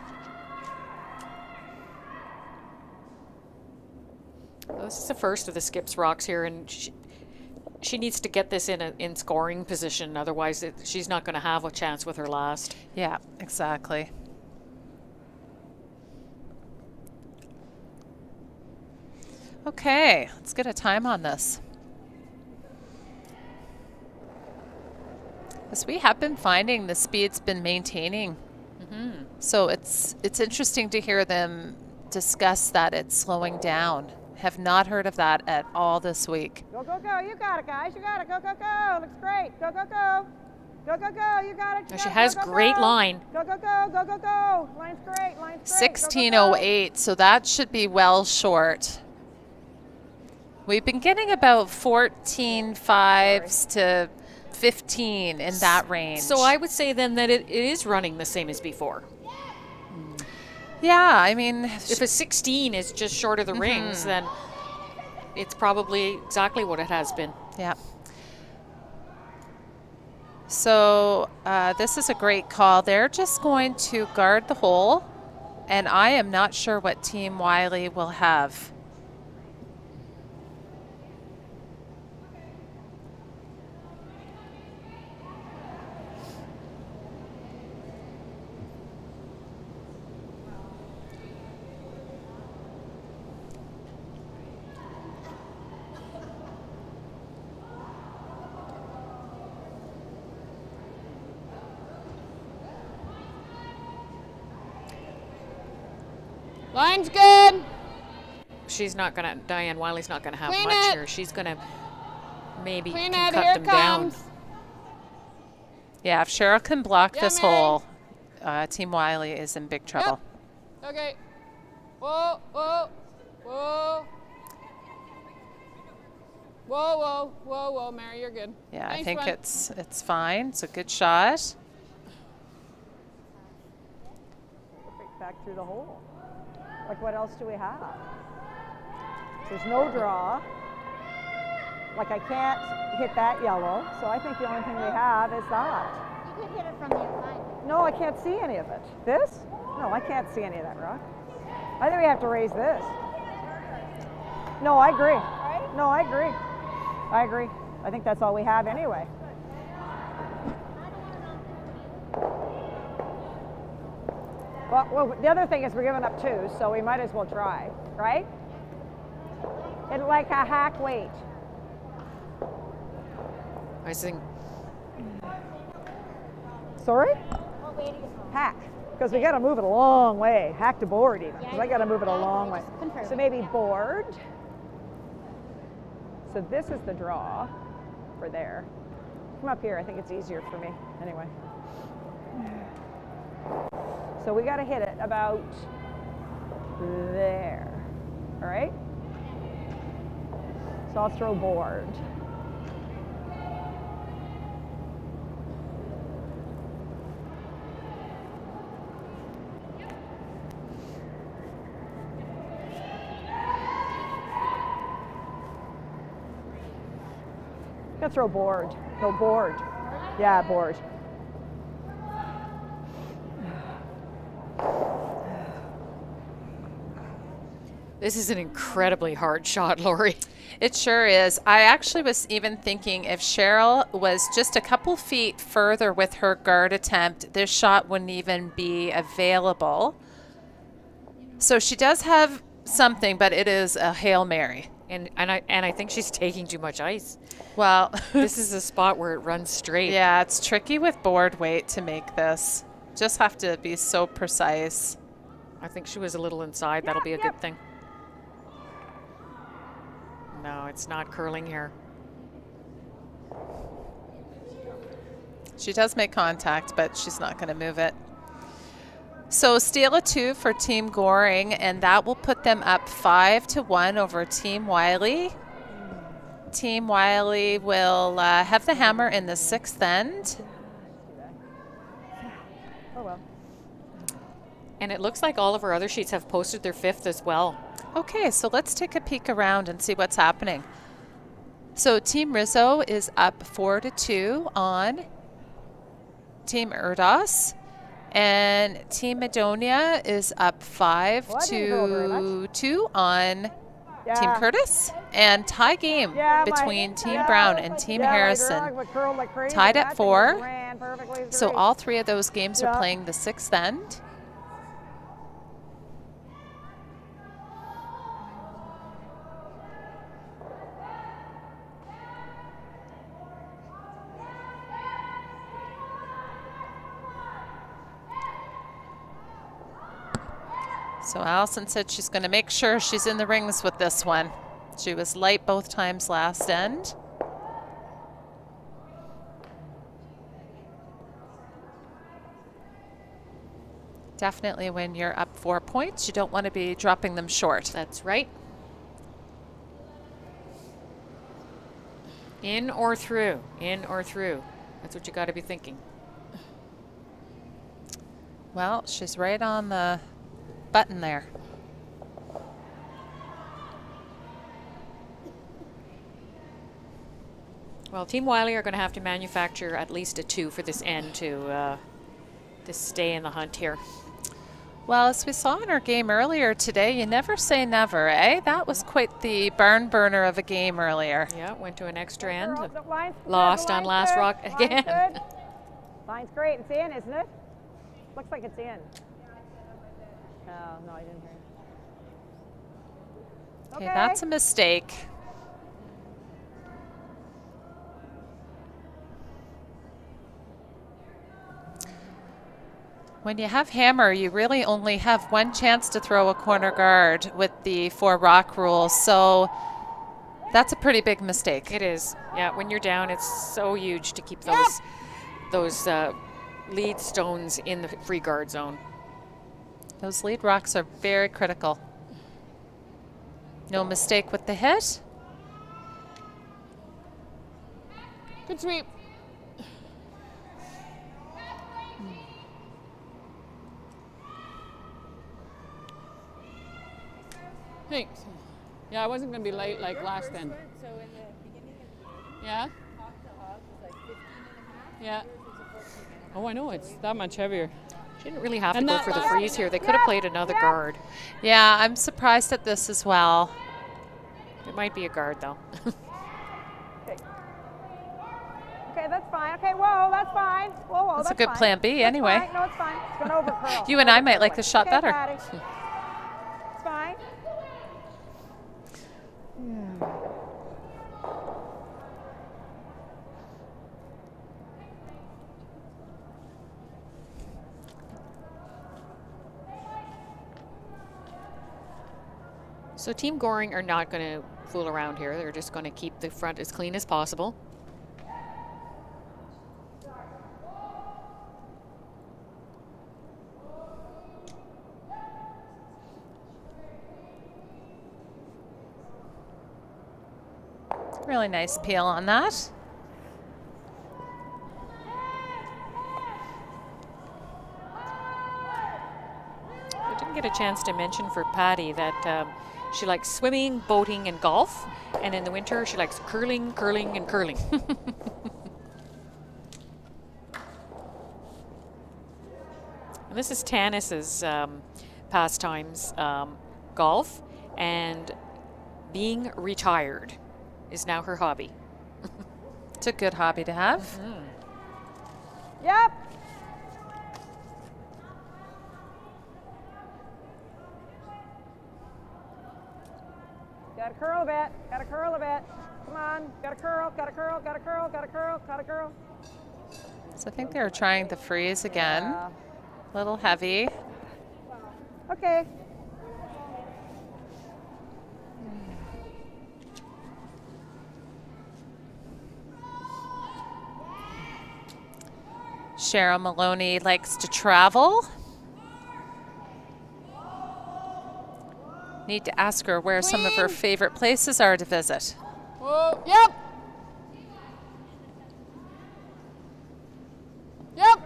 Well, this is the first of the skips rocks here, and she needs to get this in scoring position. Otherwise, she's not going to have a chance with her last. Yeah, exactly. Okay, let's get a time on this. As we have been finding, the speed's been maintaining. Mm-hmm. So it's interesting to hear them discuss that it's slowing down. Have not heard of that at all this week. Go, go, go. You got it, guys. You got it. Go, go, go. Looks great. Go, go, go. Go, go, go. You got it. She has great line. Go, go, go. Go, go, go. Line's great. Line's great. 16:08, so that should be well short. We've been getting about 14.5s to 15 in that range. So I would say then that it is running the same as before. Yeah, I mean, if a 16 is just short of the rings, then it's probably exactly what it has been. Yeah. So this is a great call. They're just going to guard the hole, and I am not sure what Team WYLIE will have. Line's good. She's not going to, Diane Wiley's not going to have Clean much it. here. She's going to maybe Clean can it. cut Here them it comes. down. Yeah, if Cheryl can block this Yummy. hole, Team WYLIE is in big trouble. Yep. Okay. Whoa, whoa, whoa. Whoa, whoa, whoa, whoa, Mary, you're good. Yeah, Nice I think one. it's fine. It's a good shot. Back through the hole. Like, what else do we have? There's no draw. Like, I can't hit that yellow, so I think the only thing we have is that. You could hit it from the inside. No, I can't see any of it. This? No, I can't see any of that rock. I think we have to raise this. No, I agree. No, I agree. I agree. I think that's all we have anyway. Well, the other thing is we're giving up 2, so we might as well try, right? It's like a hack weight. I think. Sorry? What way do you go? Hack. Because we got to move it a long way. Hack to board even. Yeah, Because I got to move it a long way. just confirm. So maybe board. So this is the draw for there. Come up here. I think it's easier for me. Anyway. So we got to hit it about there. All right? So I'll throw board. I'm gonna throw board. No, board. Yeah, board. This is an incredibly hard shot, Lori. It sure is. I actually was even thinking if Cheryl was just a couple feet further with her guard attempt, this shot wouldn't even be available. So she does have something, but it is a Hail Mary. And I think she's taking too much ice. Well, This is a spot where it runs straight. yeah, it's tricky with board weight to make this. Just have to be so precise. I think she was a little inside. That'll be a good thing. No, it's not curling here. She does make contact, but she's not going to move it. So steal a 2 for Team Goring, and that will put them up 5-1 over Team WYLIE. Team WYLIE will have the hammer in the 6th end. Oh well. And it looks like all of our other sheets have posted their 5th as well. Okay, so let's take a peek around and see what's happening. So Team Rizzo is up 4-2 on Team Erdos. And Team Madonia is up 5-2 on Team Curtis. And tie game between Team Brown and Team Harrison. Tied at 4. So all 3 of those games are playing the 6th end. So Allison said she's going to make sure she's in the rings with this one. She was light both times last end. Definitely when you're up 4 points, you don't want to be dropping them short. That's right. In or through, in or through. That's what you got to be thinking. Well, she's right on the button there. Well, Team WYLIE are going to have to manufacture at least a 2 for this end to stay in the hunt here. Well, as we saw in our game earlier today, you never say never, eh? That was quite the barn burner of a game earlier. Yeah, went to an extra end. Line's Lost good, on line's last good, rock line's again. good. Line's great. It's in, isn't it? Looks like it's in. Oh, no, I didn't hear it. Okay, that's a mistake. When you have hammer, you really only have one chance to throw a corner guard with the 4 rock rule, so that's a pretty big mistake. It is. Yeah, when you're down, it's so huge to keep those lead stones in the free guard zone. Those lead rocks are very critical. No mistake with the hit. Good sweep. Thanks. Yeah, I wasn't going to be late like last end. So in the beginning of the game, Yeah? hog to hog was like 15 and a half. Yeah. Yours was a 14 and a half. Oh, I know. It's that much heavier. She didn't really have to And go that for the last- freeze here. They could have played another guard. Yeah, I'm surprised at this as well. It might be a guard, though. Okay, that's fine. Okay, whoa, that's fine. Whoa, whoa, That's a that's good fine. plan B That's anyway. fine. No, it's fine. It's going to overcurl. You and I might like the shot Okay, better. Patty. It's fine. So Team Goring are not going to fool around here. They're just going to keep the front as clean as possible. Really nice peel on that. I didn't get a chance to mention for Patty that she likes swimming, boating, and golf. And in the winter, she likes curling, curling, and curling. And this is Tanis's pastimes, golf, and being retired is now her hobby. It's a good hobby to have. Yep. Got to curl a bit. Got to curl a bit. Come on. Got to curl. Got to curl. Got to curl. Got to curl. Got to curl. So I think they were trying the freeze again. Yeah. A little heavy. Okay. Cheryl Maloney likes to travel. Need to ask her where some of her favorite places are to visit. Whoa, yep. Yep.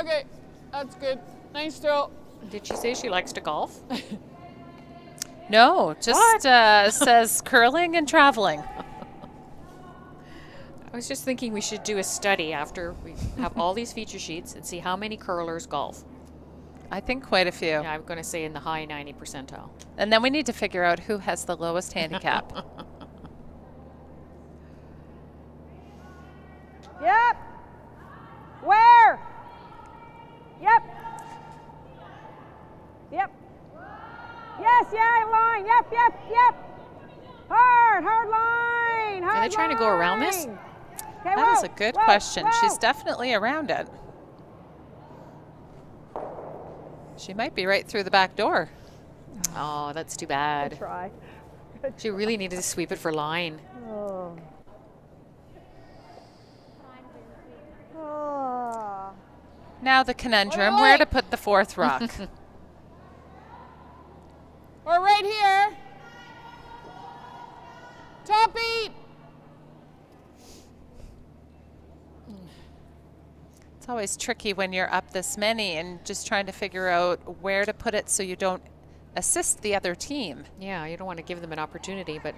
Okay, that's good. Nice throw. Did she say she likes to golf? No, just says curling and traveling. I was just thinking we should do a study after we have all these feature sheets and see how many curlers golf. I think quite a few. Yeah, I'm going to say in the high 90 percentile. And then we need to figure out who has the lowest handicap. Yep. Where? Yep. Yep. Yes, yeah, line. Yep, yep, yep. Hard, hard line. Hard Are they trying to go around this? line. Okay, That is whoa, a good whoa, question. whoa. She's definitely around it. She might be right through the back door. Oh, that's too Good bad. try. She really needed to sweep it for line. Oh. Oh. Now the conundrum, Wait, where wait. to put the fourth rock. Or right here. Top beat. It's always tricky when you're up this many and just trying to figure out where to put it so you don't assist the other team. Yeah, you don't want to give them an opportunity, but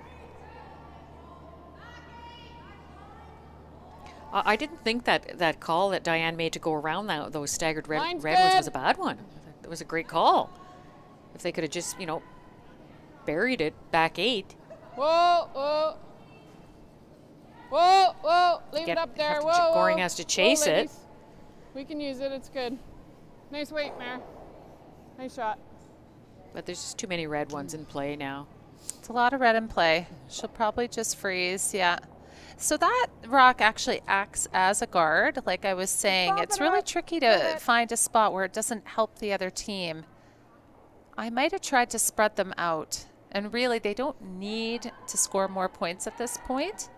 I didn't think that call that Diane made to go around those staggered Line's redwoods good. was a bad one. It was a great call. If they could have just, buried it back 8. Whoa, whoa. Whoa, whoa. Leave it up there. Whoa, Goring whoa. has to chase Whoa, it. ladies. We can use it. It's good. Nice weight, Mare. Nice shot. But there's just too many red ones in play now. It's a lot of red in play. She'll probably just freeze, yeah. So that rock actually acts as a guard, like I was saying. Stop It's it really up. tricky Stop to it. find a spot where it doesn't help the other team. I might have tried to spread them out. And really, they don't need to score more points at this point.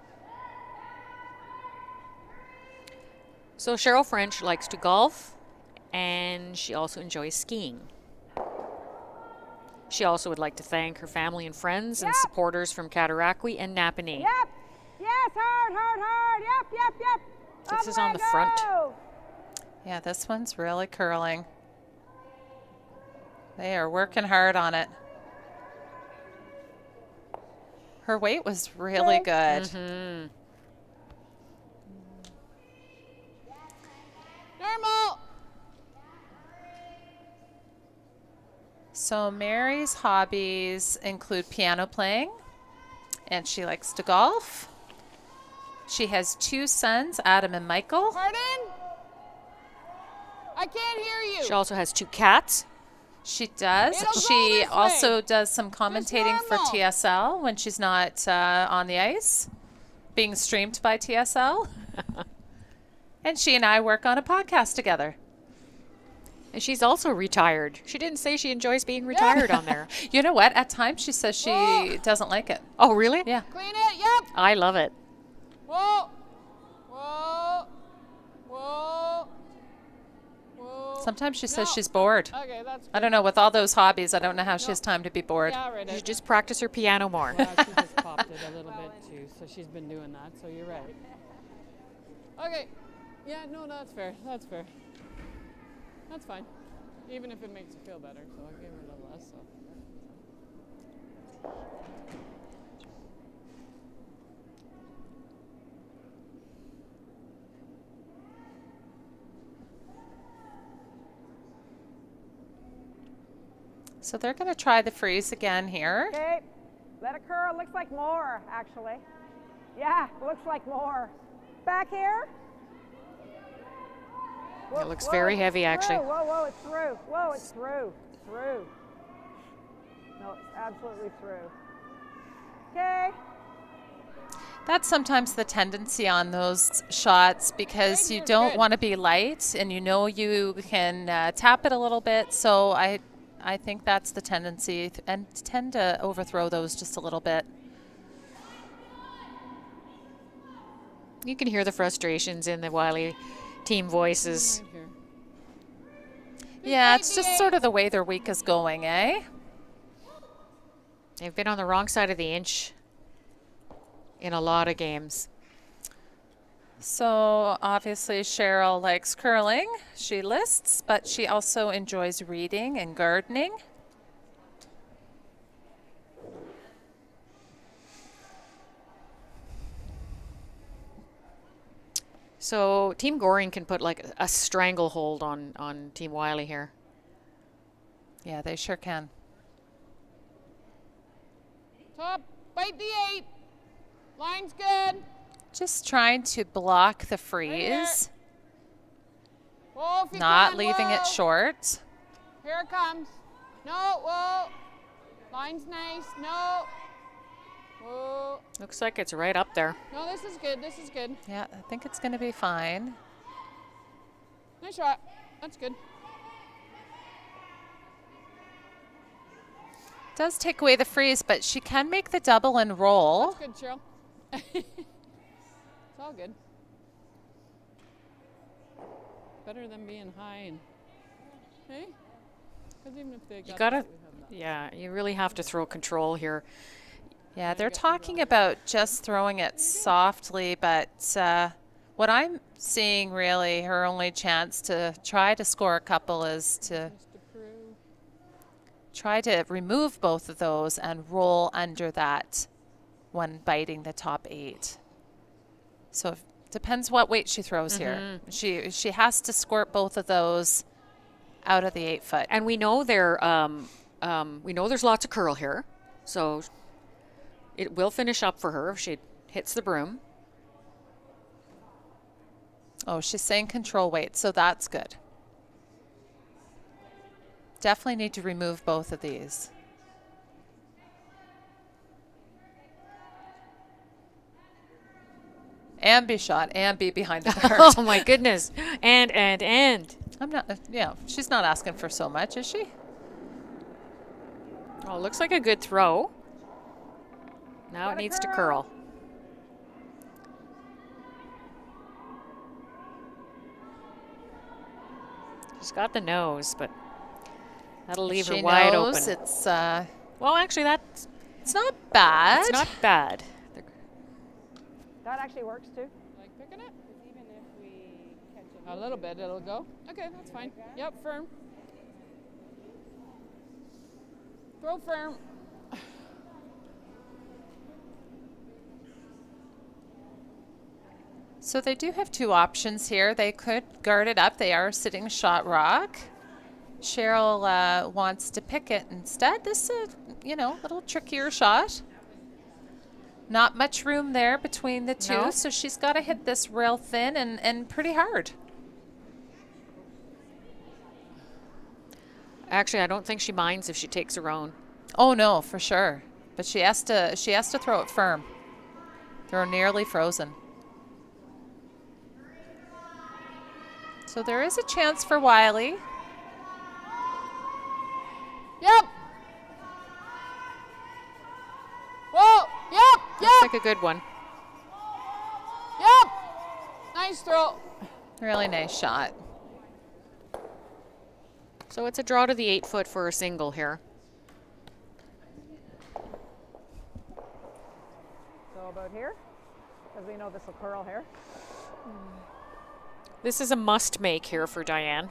So Cheryl French likes to golf, and she also enjoys skiing. She also would like to thank her family and friends and Yep. supporters from Cataraqui and Napanee. Yep. Yes, hard, hard, hard. Yep, yep, yep. This is All on way, the front. go. Yeah, this one's really curling. They are working hard on it. Her weight was really good. Mm-hmm. Normal. So Mary's hobbies include piano playing, and she likes to golf. She has 2 sons, Adam and Michael. Pardon? I can't hear you. She also has 2 cats. She does. It'll go She this also way. does some commentating for normal. TSL when she's not on the ice, being streamed by TSL. And she and I work on a podcast together. And she's also retired. She didn't say she enjoys being retired on there. You know what? At times she says she Whoa. doesn't like it. Oh, really? Yeah. Clean it. Yep. I love it. Whoa. Whoa. Whoa. Whoa. Sometimes she says No. she's bored. Okay, that's I don't know. With all those hobbies, I don't know how she No. has time to be bored. Yeah, right. She should just practice her piano more. Yeah, she just popped it a little bit too, so she's been doing that, so you're right. Okay. Yeah, no, that's fair. That's fair. That's fine. Even if it makes you feel better, so I gave her a little less, so. So they're going to try the freeze again here. Okay, let it curl. Looks like more, actually. Yeah, looks like more. Back here. Whoa, It looks whoa, very it's heavy, through. actually. Whoa, whoa, it's through. Whoa, it's through. Through. No, it's absolutely through. Okay. That's sometimes the tendency on those shots because you don't want to be light and you know you can tap it a little bit. So I think that's the tendency and tend to overthrow those just a little bit. You can hear the frustrations in the WYLIE team voices. Right here. Yeah, it's just sort of the way their week is going, eh? They've been on the wrong side of the inch in a lot of games. So obviously Cheryl likes curling. She lists, but she also enjoys reading and gardening. So Team Goring can put like a stranglehold on Team WYLIE here. Yeah, they sure can. Top, bite the 8. Line's good. Just trying to block the freeze, Whoa, if you not can, leaving whoa. it short. Here it comes. No, whoa. Line's nice. No. Whoa. Looks like it's right up there. No, this is good. This is good. Yeah, I think it's going to be fine. Nice shot. That's good. Does take away the freeze, but she can make the double and roll. That's good, Cheryl. It's all good. Better than being high and, hey? Because even if they got You gotta, that, we have that. yeah, you really have to throw control here. Yeah, they're talking about just throwing it softly, but what I'm seeing really her only chance to try to score a couple is to Just to prove. try to remove both of those and roll under that when biting the top 8. So it depends what weight she throws here. She has to squirt both of those out of the 8 foot. And we know we know there's lots of curl here, so it will finish up for her if she hits the broom. Oh, she's saying control weight, so that's good. Definitely need to remove both of these. And be shot and be behind the dart. Oh my goodness. And. I'm not, yeah, she's not asking for so much, is she? Oh, looks like a good throw. Now it Gotta needs to curl. curl. She's got the nose, but that'll leave her She wide knows open. it's Well, actually, that's not bad. it's not bad. That actually works too. Like picking it? Even if we catch A little bit, it'll go. Okay, that's fine. Yep, firm. Throw firm. So they do have 2 options here. They could guard it up. They are sitting shot rock. Cheryl wants to pick it instead. This is, a little trickier shot. Not much room there between the 2, No. so she's got to hit this real thin and pretty hard. Actually, I don't think she minds if she takes her own. Oh no, for sure. But she has to throw it firm. They're nearly frozen. So there is a chance for WYLIE. Yep. Whoa. Yep. Looks Yep. like a good one. Yep. Nice throw. Really nice shot. So it's a draw to the 8 foot for a single here. here, because we know this will curl here. This is a must make here for Diane.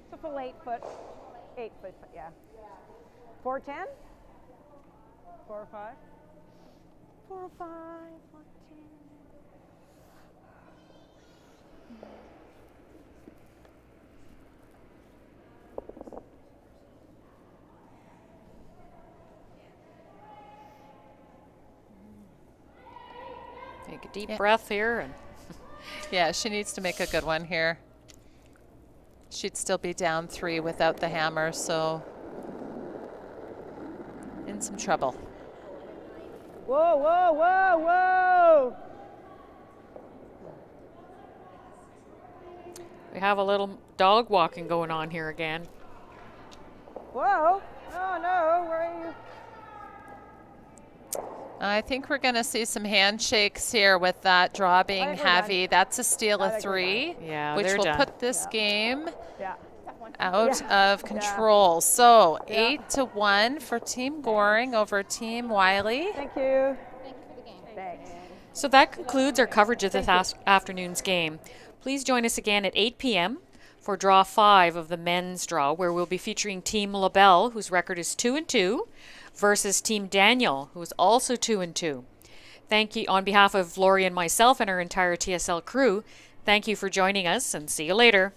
It's a full 8 foot, yeah. 410? 405? 405, 410. Take a deep breath here. And Yeah, she needs to make a good one here. She'd still be down 3 without the hammer, so in some trouble. Whoa, whoa, whoa, whoa! we have a little dog walking going on here again. Whoa! Oh no, where are you? I think we're going to see some handshakes here with that draw being think we're done. heavy. That's a steal I of think we're 3, Yeah, which they're will done. put this game Yeah. out Yeah. of control. So Yeah. 8-1 for Team Goring over Team WYLIE. Thank you. Thanks. So that concludes our coverage of this afternoon's game. Please join us again at 8 p.m. for Draw 5 of the men's draw, where we'll be featuring Team LaBelle, whose record is 2-2, versus Team Daniel, who is also 2-2. Thank you on behalf of Lori and myself and our entire TSL crew. Thank you for joining us, and see you later.